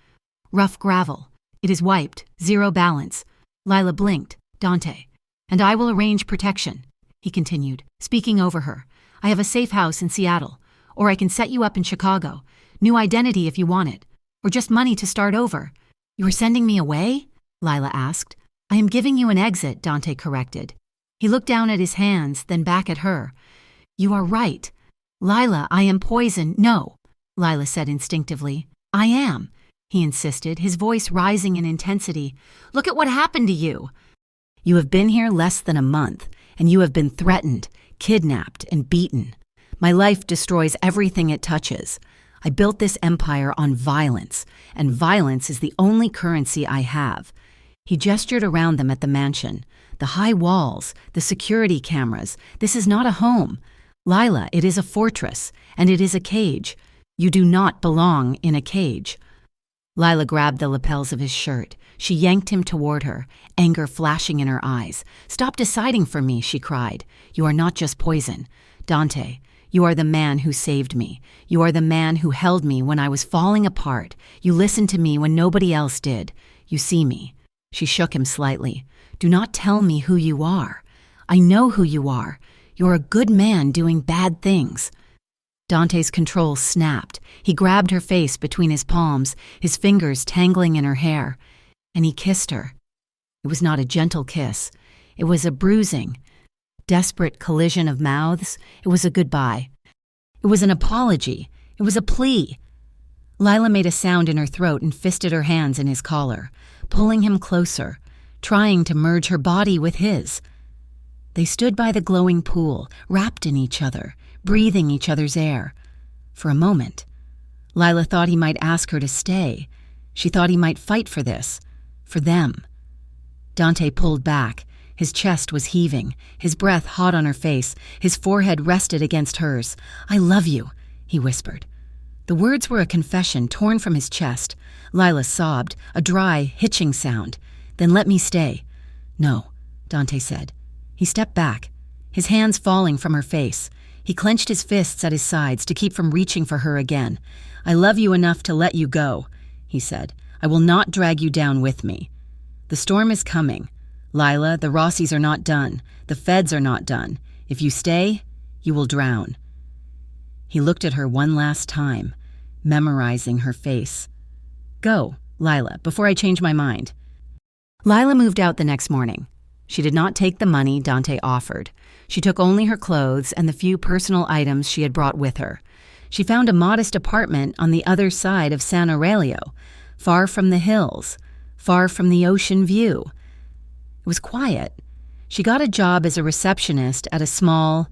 "Rough gravel. It is wiped, zero balance." Lila blinked. "Dante. And I will arrange protection," he continued, speaking over her. "I have a safe house in Seattle, or I can set you up in Chicago. New identity if you want it, or just money to start over." "You are sending me away?" Lila asked. "I am giving you an exit," Dante corrected. He looked down at his hands, then back at her. "You are right. Lila, I am poison." "No," Lila said instinctively. "I am," he insisted, his voice rising in intensity. "Look at what happened to you. You have been here less than a month, and you have been threatened, kidnapped, and beaten. My life destroys everything it touches. I built this empire on violence, and violence is the only currency I have." He gestured around them at the mansion. "The high walls, the security cameras. This is not a home. Lila, it is a fortress, and it is a cage. You do not belong in a cage." Lila grabbed the lapels of his shirt. She yanked him toward her, anger flashing in her eyes. "Stop deciding for me," she cried. "You are not just poison. Dante, you are the man who saved me. You are the man who held me when I was falling apart. You listened to me when nobody else did. You see me." She shook him slightly. "Do not tell me who you are. I know who you are. You're a good man doing bad things." Dante's control snapped. He grabbed her face between his palms, his fingers tangling in her hair, and he kissed her. It was not a gentle kiss. It was a bruising, desperate collision of mouths. It was a goodbye. It was an apology. It was a plea. Lila made a sound in her throat and fisted her hands in his collar, pulling him closer, trying to merge her body with his. They stood by the glowing pool, wrapped in each other, breathing each other's air. For a moment, Lila thought he might ask her to stay. She thought he might fight for this, for them. Dante pulled back. His chest was heaving, his breath hot on her face, his forehead rested against hers. "I love you," he whispered. The words were a confession torn from his chest. Lila sobbed, a dry, hitching sound. "Then let me stay." "No," Dante said. He stepped back, his hands falling from her face. He clenched his fists at his sides to keep from reaching for her again. "I love you enough to let you go," he said. "I will not drag you down with me. The storm is coming. Lila, the Rossis are not done. The feds are not done. If you stay, you will drown." He looked at her one last time, memorizing her face. "Go, Lila, before I change my mind." Lila moved out the next morning. She did not take the money Dante offered. She took only her clothes and the few personal items she had brought with her. She found a modest apartment on the other side of San Aurelio, far from the hills, far from the ocean view. It was quiet. She got a job as a receptionist at a small,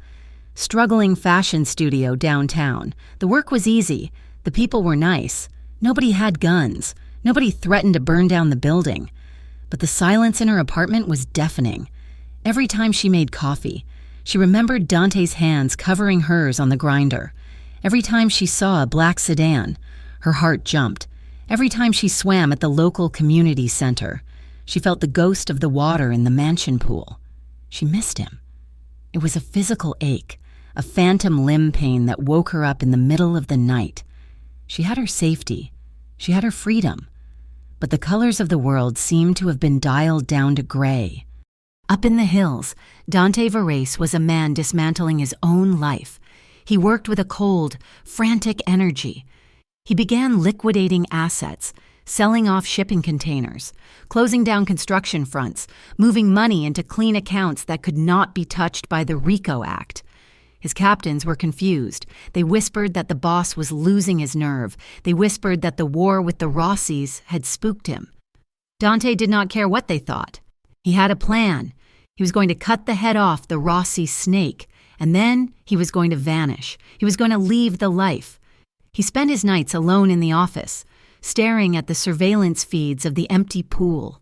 struggling fashion studio downtown. The work was easy. The people were nice. Nobody had guns. Nobody threatened to burn down the building. But the silence in her apartment was deafening. Every time she made coffee, she remembered Dante's hands covering hers on the grinder. Every time she saw a black sedan, her heart jumped. Every time she swam at the local community center, she felt the ghost of the water in the mansion pool. She missed him. It was a physical ache, a phantom limb pain that woke her up in the middle of the night. She had her safety. She had her freedom. But the colors of the world seemed to have been dialed down to gray. Up in the hills, Dante Verrace was a man dismantling his own life. He worked with a cold, frantic energy. He began liquidating assets, selling off shipping containers, closing down construction fronts, moving money into clean accounts that could not be touched by the RICO Act. His captains were confused. They whispered that the boss was losing his nerve. They whispered that the war with the Rossis had spooked him. Dante did not care what they thought. He had a plan. He was going to cut the head off the Rossi snake, and then he was going to vanish. He was going to leave the life. He spent his nights alone in the office, staring at the surveillance feeds of the empty pool.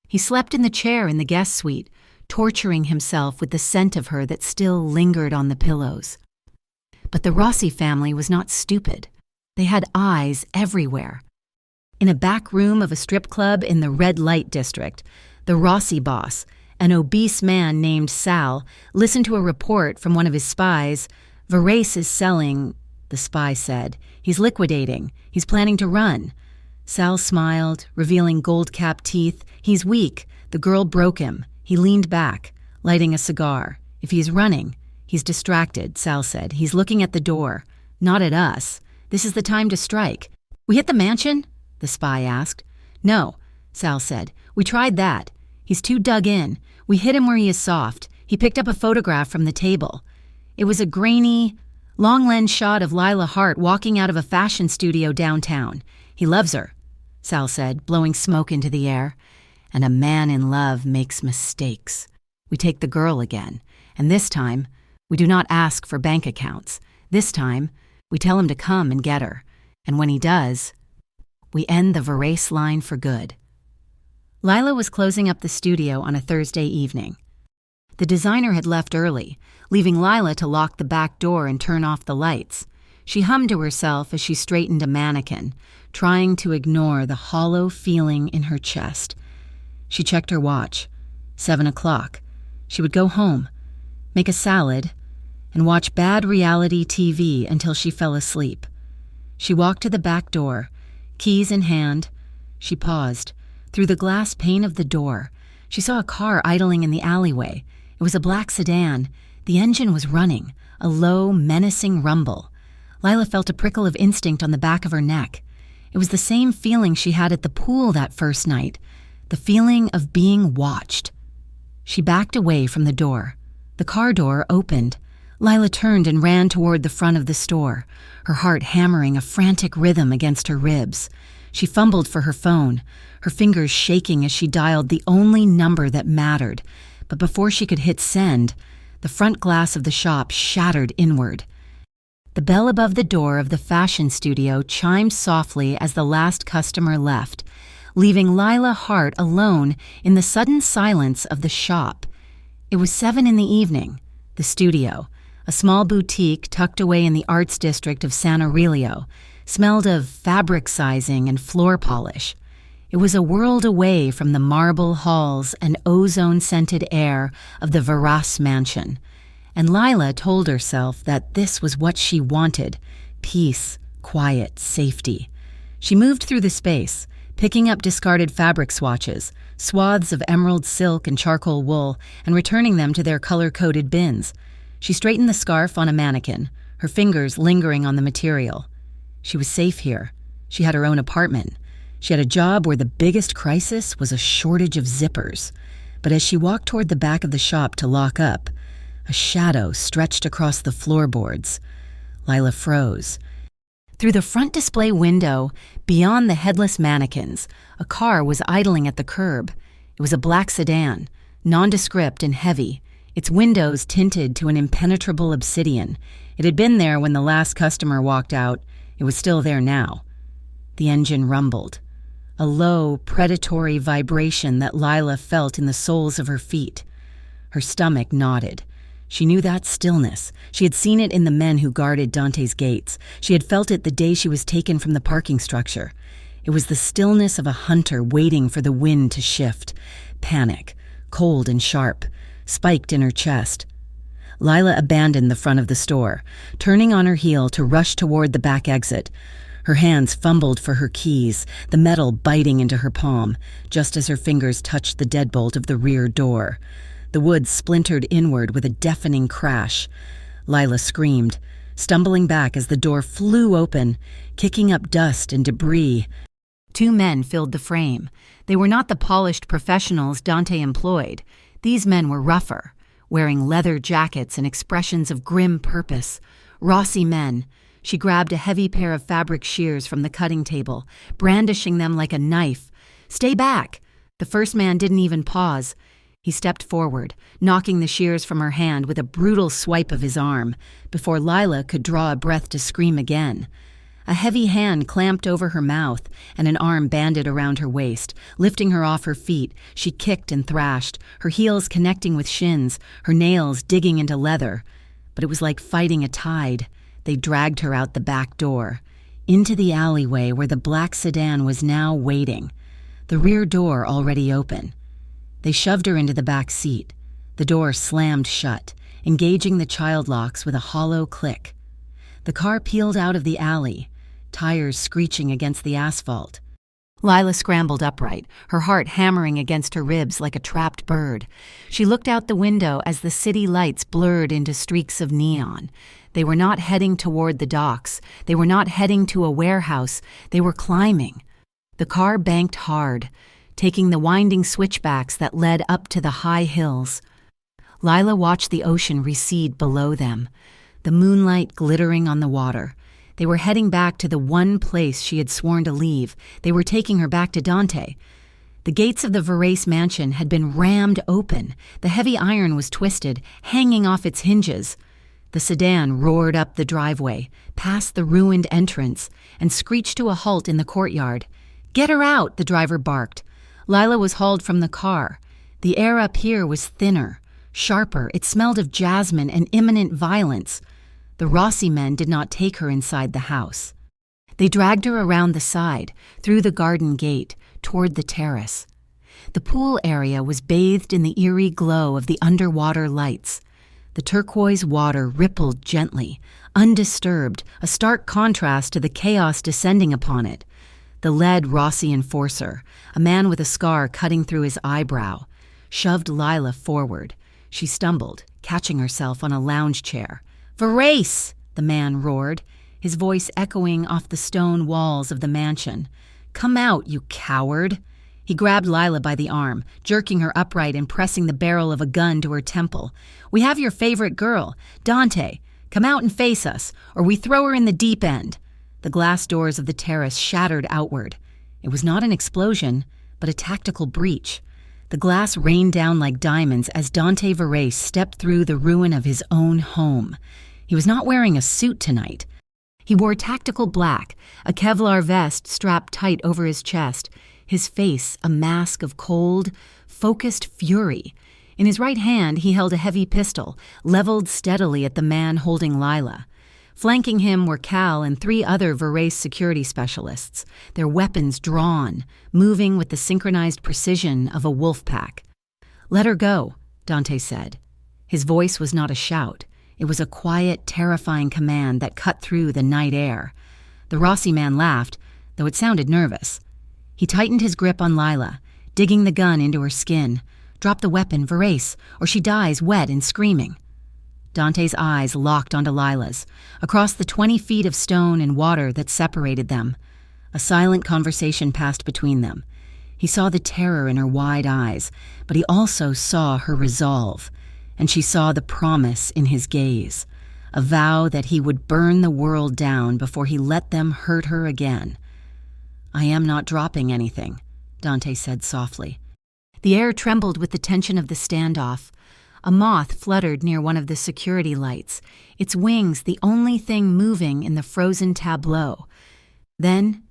He slept in the chair in the guest suite, torturing himself with the scent of her that still lingered on the pillows. But the Rossi family was not stupid. They had eyes everywhere. In a back room of a strip club in the red light district, the Rossi boss, an obese man named Sal, listened to a report from one of his spies. Verrace is selling, the spy said. He's liquidating. He's planning to run. Sal smiled, revealing gold-capped teeth. He's weak. The girl broke him. He leaned back, lighting a cigar. If he's running, he's distracted, Sal said. He's looking at the door, not at us. This is the time to strike. We hit the mansion? The spy asked. No, Sal said. We tried that. He's too dug in. We hit him where he is soft. He picked up a photograph from the table. It was a grainy, long-lens shot of Lila Hart walking out of a fashion studio downtown. He loves her, Sal said, blowing smoke into the air. And a man in love makes mistakes. We take the girl again, and this time, we do not ask for bank accounts. This time, we tell him to come and get her, and when he does, we end the Verrace line for good. Lila was closing up the studio on a Thursday evening. The designer had left early, leaving Lila to lock the back door and turn off the lights. She hummed to herself as she straightened a mannequin, trying to ignore the hollow feeling in her chest. She checked her watch. 7 o'clock. She would go home, make a salad, and watch bad reality TV until she fell asleep. She walked to the back door, keys in hand. She paused. Through the glass pane of the door, she saw a car idling in the alleyway. It was a black sedan. The engine was running, a low, menacing rumble. Lila felt a prickle of instinct on the back of her neck. It was the same feeling she had at the pool that first night. The feeling of being watched. She backed away from the door. The car door opened. Lila turned and ran toward the front of the store, her heart hammering a frantic rhythm against her ribs. She fumbled for her phone, her fingers shaking as she dialed the only number that mattered. But before she could hit send, the front glass of the shop shattered inward. The bell above the door of the fashion studio chimed softly as the last customer left, leaving Lila Hart alone in the sudden silence of the shop. It was 7 in the evening. The studio, a small boutique tucked away in the arts district of San Aurelio, smelled of fabric sizing and floor polish. It was a world away from the marble halls and ozone-scented air of the Verrace mansion. And Lila told herself that this was what she wanted: peace, quiet, safety. She moved through the space, picking up discarded fabric swatches, swaths of emerald silk and charcoal wool, and returning them to their color-coded bins. She straightened the scarf on a mannequin, her fingers lingering on the material. She was safe here. She had her own apartment. She had a job where the biggest crisis was a shortage of zippers. but as she walked toward the back of the shop to lock up, a shadow stretched across the floorboards. Lila froze. Through the front display window, beyond the headless mannequins, a car was idling at the curb. It was a black sedan, nondescript and heavy, its windows tinted to an impenetrable obsidian. It had been there when the last customer walked out. It was still there now. The engine rumbled, a low, predatory vibration that Lila felt in the soles of her feet. Her stomach knotted. She knew that stillness. She had seen it in the men who guarded Dante's gates. She had felt it the day she was taken from the parking structure. It was the stillness of a hunter waiting for the wind to shift. Panic, cold and sharp, spiked in her chest. Lila abandoned the front of the store, turning on her heel to rush toward the back exit. Her hands fumbled for her keys, the metal biting into her palm, just as her fingers touched the deadbolt of the rear door. The wood splintered inward with a deafening crash. Lila screamed, stumbling back as the door flew open, kicking up dust and debris. 2 men filled the frame. They were not the polished professionals Dante employed. These men were rougher, wearing leather jackets and expressions of grim purpose. Rossi men. She grabbed a heavy pair of fabric shears from the cutting table, brandishing them like a knife. "Stay back!" The first man didn't even pause. He stepped forward, knocking the shears from her hand with a brutal swipe of his arm, before Lila could draw a breath to scream again. A heavy hand clamped over her mouth, and an arm banded around her waist. Lifting her off her feet, she kicked and thrashed, her heels connecting with shins, her nails digging into leather. But it was like fighting a tide. They dragged her out the back door, into the alleyway where the black sedan was now waiting, the rear door already open. They shoved her into the back seat. The door slammed shut, engaging the child locks with a hollow click. The car peeled out of the alley, tires screeching against the asphalt. Lila scrambled upright, her heart hammering against her ribs like a trapped bird. She looked out the window as the city lights blurred into streaks of neon. They were not heading toward the docks. They were not heading to a warehouse. They were climbing. The car banked hard, taking the winding switchbacks that led up to the high hills. Lila watched the ocean recede below them, the moonlight glittering on the water. They were heading back to the one place she had sworn to leave. They were taking her back to Dante. The gates of the Verrace mansion had been rammed open. The heavy iron was twisted, hanging off its hinges. The sedan roared up the driveway, past the ruined entrance, and screeched to a halt in the courtyard. "Get her out!" the driver barked. Lila was hauled from the car. The air up here was thinner, sharper. It smelled of jasmine and imminent violence. The Rossi men did not take her inside the house. They dragged her around the side, through the garden gate, toward the terrace. The pool area was bathed in the eerie glow of the underwater lights. The turquoise water rippled gently, undisturbed, a stark contrast to the chaos descending upon it. The lead Rossi enforcer, a man with a scar cutting through his eyebrow, shoved Lila forward. She stumbled, catching herself on a lounge chair. "Verrace!" the man roared, his voice echoing off the stone walls of the mansion. "Come out, you coward!" He grabbed Lila by the arm, jerking her upright and pressing the barrel of a gun to her temple. "We have your favorite girl, Dante. Come out and face us, or we throw her in the deep end." The glass doors of the terrace shattered outward. It was not an explosion, but a tactical breach. The glass rained down like diamonds as Dante Verrace stepped through the ruin of his own home. He was not wearing a suit tonight. He wore tactical black, a Kevlar vest strapped tight over his chest, his face a mask of cold, focused fury. In his right hand he held a heavy pistol, leveled steadily at the man holding Lila. Flanking him were Cal and 3 other Verrace security specialists, their weapons drawn, moving with the synchronized precision of a wolf pack. "Let her go," Dante said. His voice was not a shout. It was a quiet, terrifying command that cut through the night air. The Rossi man laughed, though it sounded nervous. He tightened his grip on Lila, digging the gun into her skin. "Drop the weapon, Verrace, or she dies wet and screaming." Dante's eyes locked onto Lila's, across the 20 feet of stone and water that separated them. A silent conversation passed between them. He saw the terror in her wide eyes, but he also saw her resolve, and she saw the promise in his gaze, a vow that he would burn the world down before he let them hurt her again. "I am not dropping anything," Dante said softly. The air trembled with the tension of the standoff. A moth fluttered near one of the security lights, its wings the only thing moving in the frozen tableau. Then,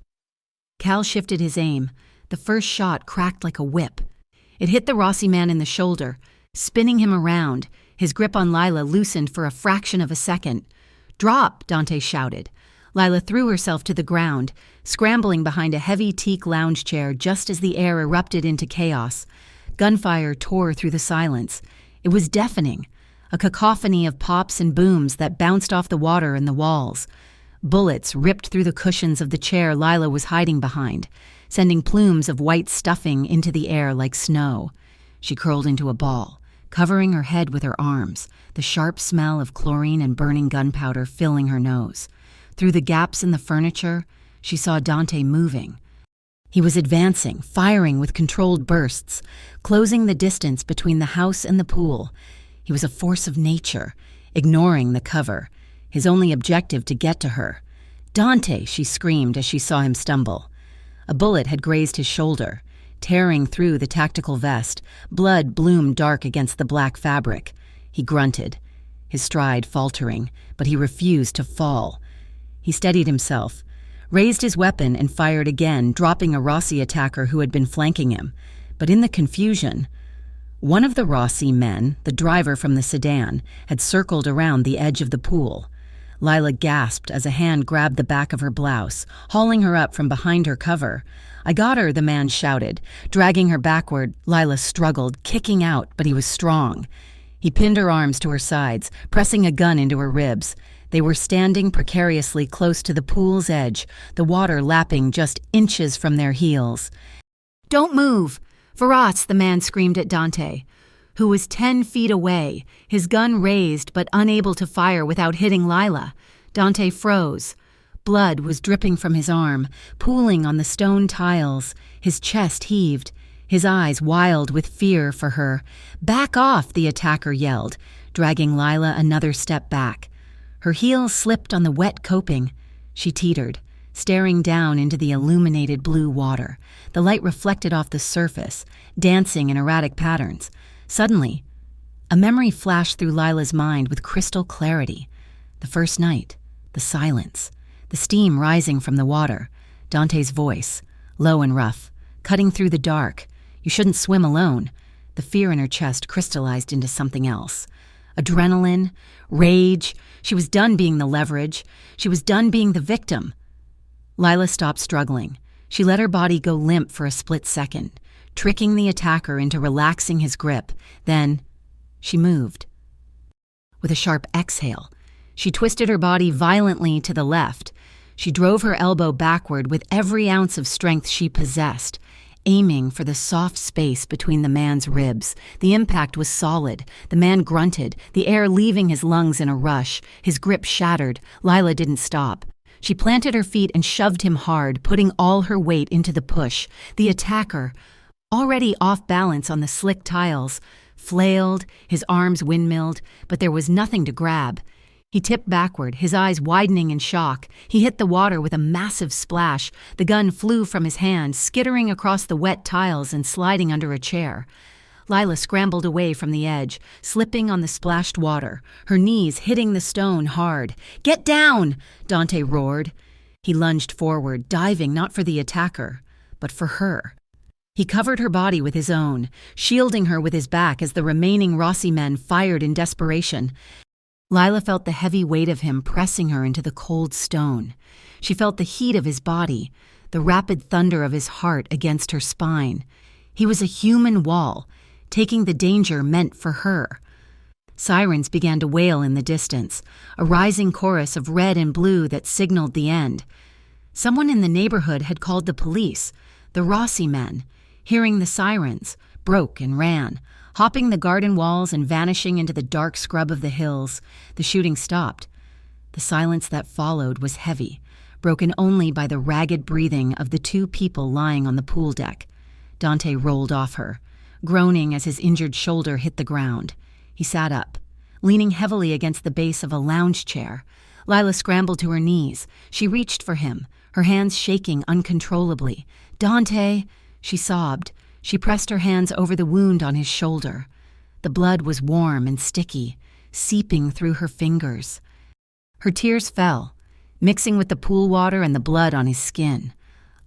Cal shifted his aim. The first shot cracked like a whip. It hit the Rossi man in the shoulder, spinning him around. His grip on Lila loosened for a fraction of a second. "Drop!" Dante shouted. Lila threw herself to the ground, scrambling behind a heavy teak lounge chair just as the air erupted into chaos. Gunfire tore through the silence. It was deafening, a cacophony of pops and booms that bounced off the water and the walls. Bullets ripped through the cushions of the chair Lila was hiding behind, sending plumes of white stuffing into the air like snow. She curled into a ball, covering her head with her arms, the sharp smell of chlorine and burning gunpowder filling her nose. Through the gaps in the furniture, she saw Dante moving. He was advancing, firing with controlled bursts, closing the distance between the house and the pool. He was a force of nature, ignoring the cover, his only objective to get to her. "Dante!" she screamed as she saw him stumble. A bullet had grazed his shoulder, tearing through the tactical vest. Blood bloomed dark against the black fabric. He grunted, his stride faltering, but he refused to fall. He steadied himself, raised his weapon and fired again, dropping a Rossi attacker who had been flanking him. But in the confusion, one of the Rossi men, the driver from the sedan, had circled around the edge of the pool. Lila gasped as a hand grabbed the back of her blouse, hauling her up from behind her cover. "I got her," the man shouted. Dragging her backward, Lila struggled, kicking out, but he was strong. He pinned her arms to her sides, pressing a gun into her ribs. They were standing precariously close to the pool's edge, the water lapping just inches from their heels. "Don't move! Faraz!" the man screamed at Dante, who was 10 feet away, his gun raised but unable to fire without hitting Lila. Dante froze. Blood was dripping from his arm, pooling on the stone tiles. His chest heaved, his eyes wild with fear for her. "Back off!" the attacker yelled, dragging Lila another step back. Her heels slipped on the wet coping. She teetered, staring down into the illuminated blue water. The light reflected off the surface, dancing in erratic patterns. Suddenly, a memory flashed through Lila's mind with crystal clarity. The first night, the silence, the steam rising from the water, Dante's voice, low and rough, cutting through the dark. "You shouldn't swim alone." The fear in her chest crystallized into something else. Adrenaline, rage. She was done being the leverage. She was done being the victim. Lila stopped struggling. She let her body go limp for a split second, tricking the attacker into relaxing his grip. Then, she moved. With a sharp exhale, she twisted her body violently to the left. She drove her elbow backward with every ounce of strength she possessed, aiming for the soft space between the man's ribs. The impact was solid. The man grunted, the air leaving his lungs in a rush. His grip shattered. Lila didn't stop. She planted her feet and shoved him hard, putting all her weight into the push. The attacker, already off balance on the slick tiles, flailed, his arms windmilled, but there was nothing to grab. He tipped backward, his eyes widening in shock. He hit the water with a massive splash. The gun flew from his hand, skittering across the wet tiles and sliding under a chair. Lila scrambled away from the edge, slipping on the splashed water, her knees hitting the stone hard. "Get down!" Dante roared. He lunged forward, diving not for the attacker, but for her. He covered her body with his own, shielding her with his back as the remaining Rossi men fired in desperation. Lila felt the heavy weight of him pressing her into the cold stone. She felt the heat of his body, the rapid thunder of his heart against her spine. He was a human wall, taking the danger meant for her. Sirens began to wail in the distance, a rising chorus of red and blue that signaled the end. Someone in the neighborhood had called the police. The Rossi men, hearing the sirens, broke and ran, hopping the garden walls and vanishing into the dark scrub of the hills. The shooting stopped. The silence that followed was heavy, broken only by the ragged breathing of the two people lying on the pool deck. Dante rolled off her, groaning as his injured shoulder hit the ground. He sat up, leaning heavily against the base of a lounge chair. Lila scrambled to her knees. She reached for him, her hands shaking uncontrollably. "Dante!" she sobbed. She pressed her hands over the wound on his shoulder. The blood was warm and sticky, seeping through her fingers. Her tears fell, mixing with the pool water and the blood on his skin.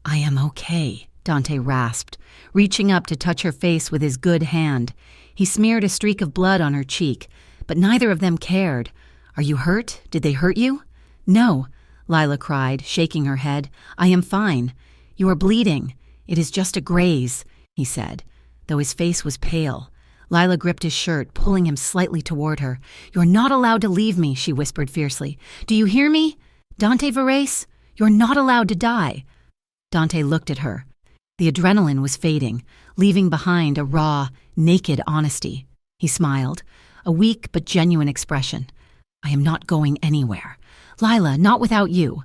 "I am okay," Dante rasped, reaching up to touch her face with his good hand. He smeared a streak of blood on her cheek, but neither of them cared. "Are you hurt? Did they hurt you?" "No," Lila cried, shaking her head. "I am fine. You are bleeding. It is just a graze," he said, though his face was pale. Lila gripped his shirt, pulling him slightly toward her. "You're not allowed to leave me," she whispered fiercely. "Do you hear me? Dante Varese, you're not allowed to die." Dante looked at her. The adrenaline was fading, leaving behind a raw, naked honesty. He smiled, a weak but genuine expression. "I am not going anywhere. Lila, not without you."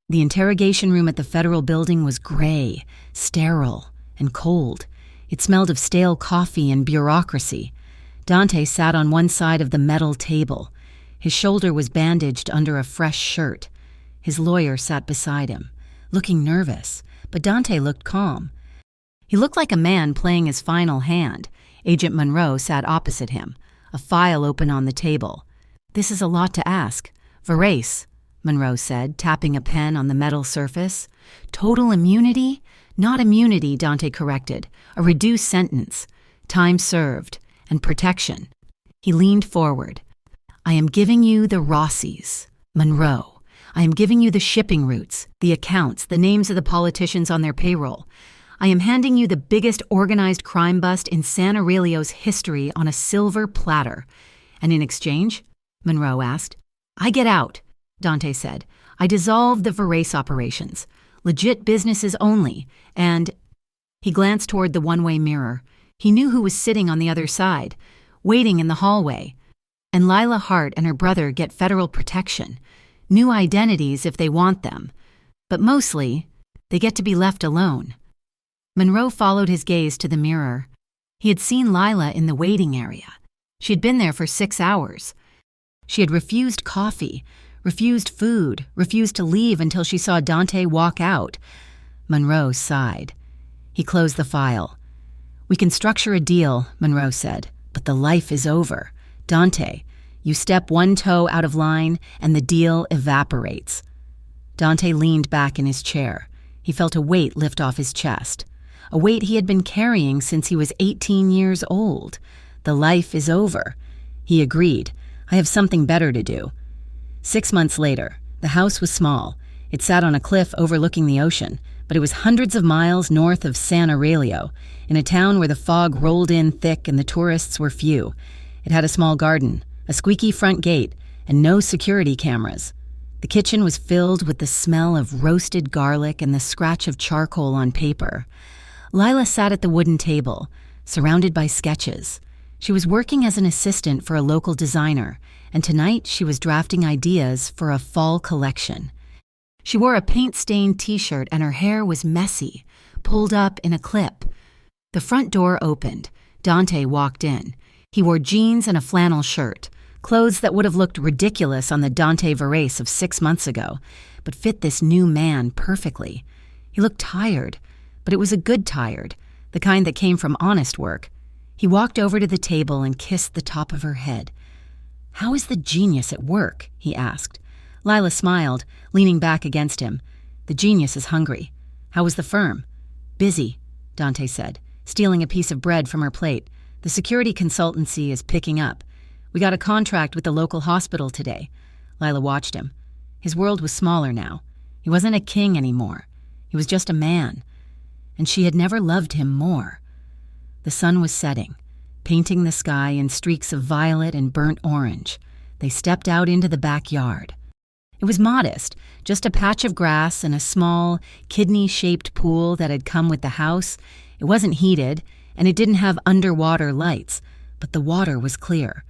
The interrogation room at the federal building was gray, sterile, and cold. It smelled of stale coffee and bureaucracy. Dante sat on one side of the metal table. His shoulder was bandaged under a fresh shirt. His lawyer sat beside him, looking nervous, but Dante looked calm. He looked like a man playing his final hand. Agent Monroe sat opposite him, a file open on the table. "This is a lot to ask." "Varese," Monroe said, tapping a pen on the metal surface. "Total immunity?" "Not immunity," Dante corrected. "A reduced sentence, time served, and protection." He leaned forward. "I am giving you the Rossies, Monroe. I am giving you the shipping routes, the accounts, the names of the politicians on their payroll. I am handing you the biggest organized crime bust in San Aurelio's history on a silver platter." "And in exchange?" Monroe asked. "I get out," Dante said. "I dissolve the Varese operations. Legit businesses only, and—" He glanced toward the one-way mirror. He knew who was sitting on the other side, waiting in the hallway. "And Lila Hart and her brother get federal protection, new identities if they want them. But mostly, they get to be left alone." Monroe followed his gaze to the mirror. He had seen Lila in the waiting area. She had been there for 6 hours. She had refused coffee, refused food, refused to leave until she saw Dante walk out. Monroe sighed. He closed the file. "We can structure a deal," Monroe said, "but the life is over. Dante, you step one toe out of line and the deal evaporates." Dante leaned back in his chair. He felt a weight lift off his chest, a weight he had been carrying since he was 18 years old. "The life is over." He agreed. "I have something better to do." 6 months later, the house was small. It sat on a cliff overlooking the ocean, but it was hundreds of miles north of San Aurelio, in a town where the fog rolled in thick and the tourists were few. It had a small garden, a squeaky front gate, and no security cameras. The kitchen was filled with the smell of roasted garlic and the scratch of charcoal on paper. Lila sat at the wooden table, surrounded by sketches. She was working as an assistant for a local designer, and tonight she was drafting ideas for a fall collection. She wore a paint-stained t-shirt and her hair was messy, pulled up in a clip. The front door opened. Dante walked in. He wore jeans and a flannel shirt, clothes that would have looked ridiculous on the Dante Varese of 6 months ago, but fit this new man perfectly. He looked tired, but it was a good tired, the kind that came from honest work. He walked over to the table and kissed the top of her head. "How is the genius at work?" he asked. Lila smiled, leaning back against him. "The genius is hungry." "How was the firm?" "Busy," Dante said, stealing a piece of bread from her plate. "The security consultancy is picking up. We got a contract with the local hospital today." Lila watched him. His world was smaller now. He wasn't a king anymore. He was just a man. And she had never loved him more. The sun was setting, painting the sky in streaks of violet and burnt orange. They stepped out into the backyard. It was modest, just a patch of grass and a small, kidney-shaped pool that had come with the house. It wasn't heated, and it didn't have underwater lights, but the water was clear.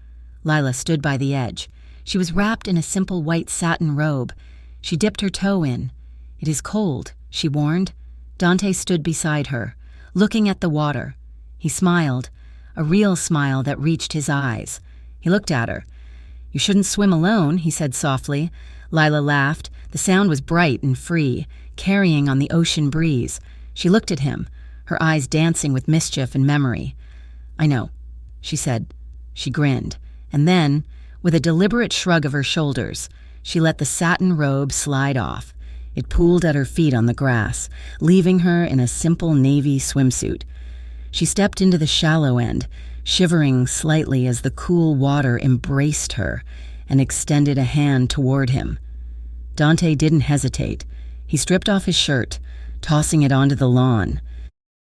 Lila stood by the edge. She was wrapped in a simple white satin robe. She dipped her toe in. "It is cold," she warned. Dante stood beside her, looking at the water. He smiled, a real smile that reached his eyes. He looked at her. "You shouldn't swim alone," he said softly. Lila laughed. The sound was bright and free, carrying on the ocean breeze. She looked at him, her eyes dancing with mischief and memory. "I know," she said. She grinned, and then, with a deliberate shrug of her shoulders, she let the satin robe slide off. It pooled at her feet on the grass, leaving her in a simple navy swimsuit. She stepped into the shallow end, shivering slightly as the cool water embraced her and extended a hand toward him. Dante didn't hesitate. He stripped off his shirt, tossing it onto the lawn.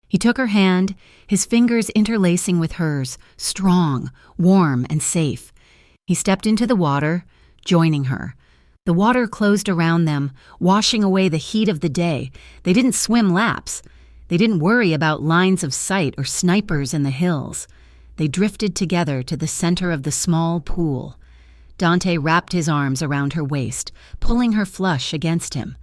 He took her hand, his fingers interlacing with hers, strong, warm, and safe. He stepped into the water, joining her. The water closed around them, washing away the heat of the day. They didn't swim laps. They didn't worry about lines of sight or snipers in the hills. They drifted together to the center of the small pool. Dante wrapped his arms around her waist, pulling her flush against him.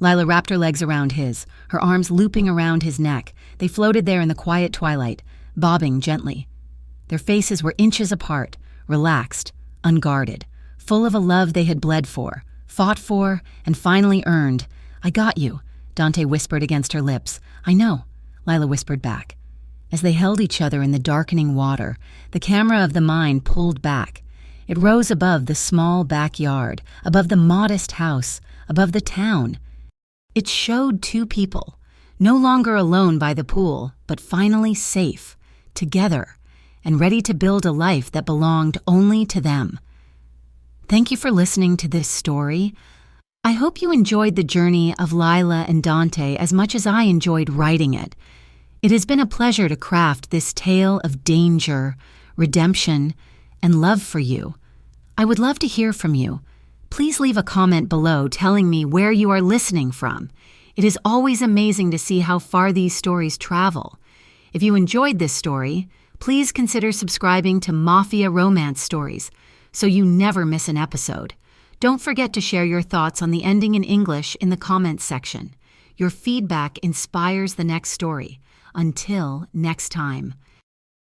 Lila wrapped her legs around his, her arms looping around his neck. They floated there in the quiet twilight, bobbing gently. Their faces were inches apart, relaxed, unguarded, full of a love they had bled for, fought for, and finally earned. "I got you," Dante whispered against her lips. "I know," Lila whispered back. As they held each other in the darkening water, the camera of the mind pulled back. It rose above the small backyard, above the modest house, above the town. It showed two people, no longer alone by the pool, but finally safe, together, and ready to build a life that belonged only to them. Thank you for listening to this story. I hope you enjoyed the journey of Lila and Dante as much as I enjoyed writing it. It has been a pleasure to craft this tale of danger, redemption, and love for you. I would love to hear from you. Please leave a comment below telling me where you are listening from. It is always amazing to see how far these stories travel. If you enjoyed this story, please consider subscribing to Mafia Romance Stories so you never miss an episode. Don't forget to share your thoughts on the ending in English in the comments section. Your feedback inspires the next story. Until next time.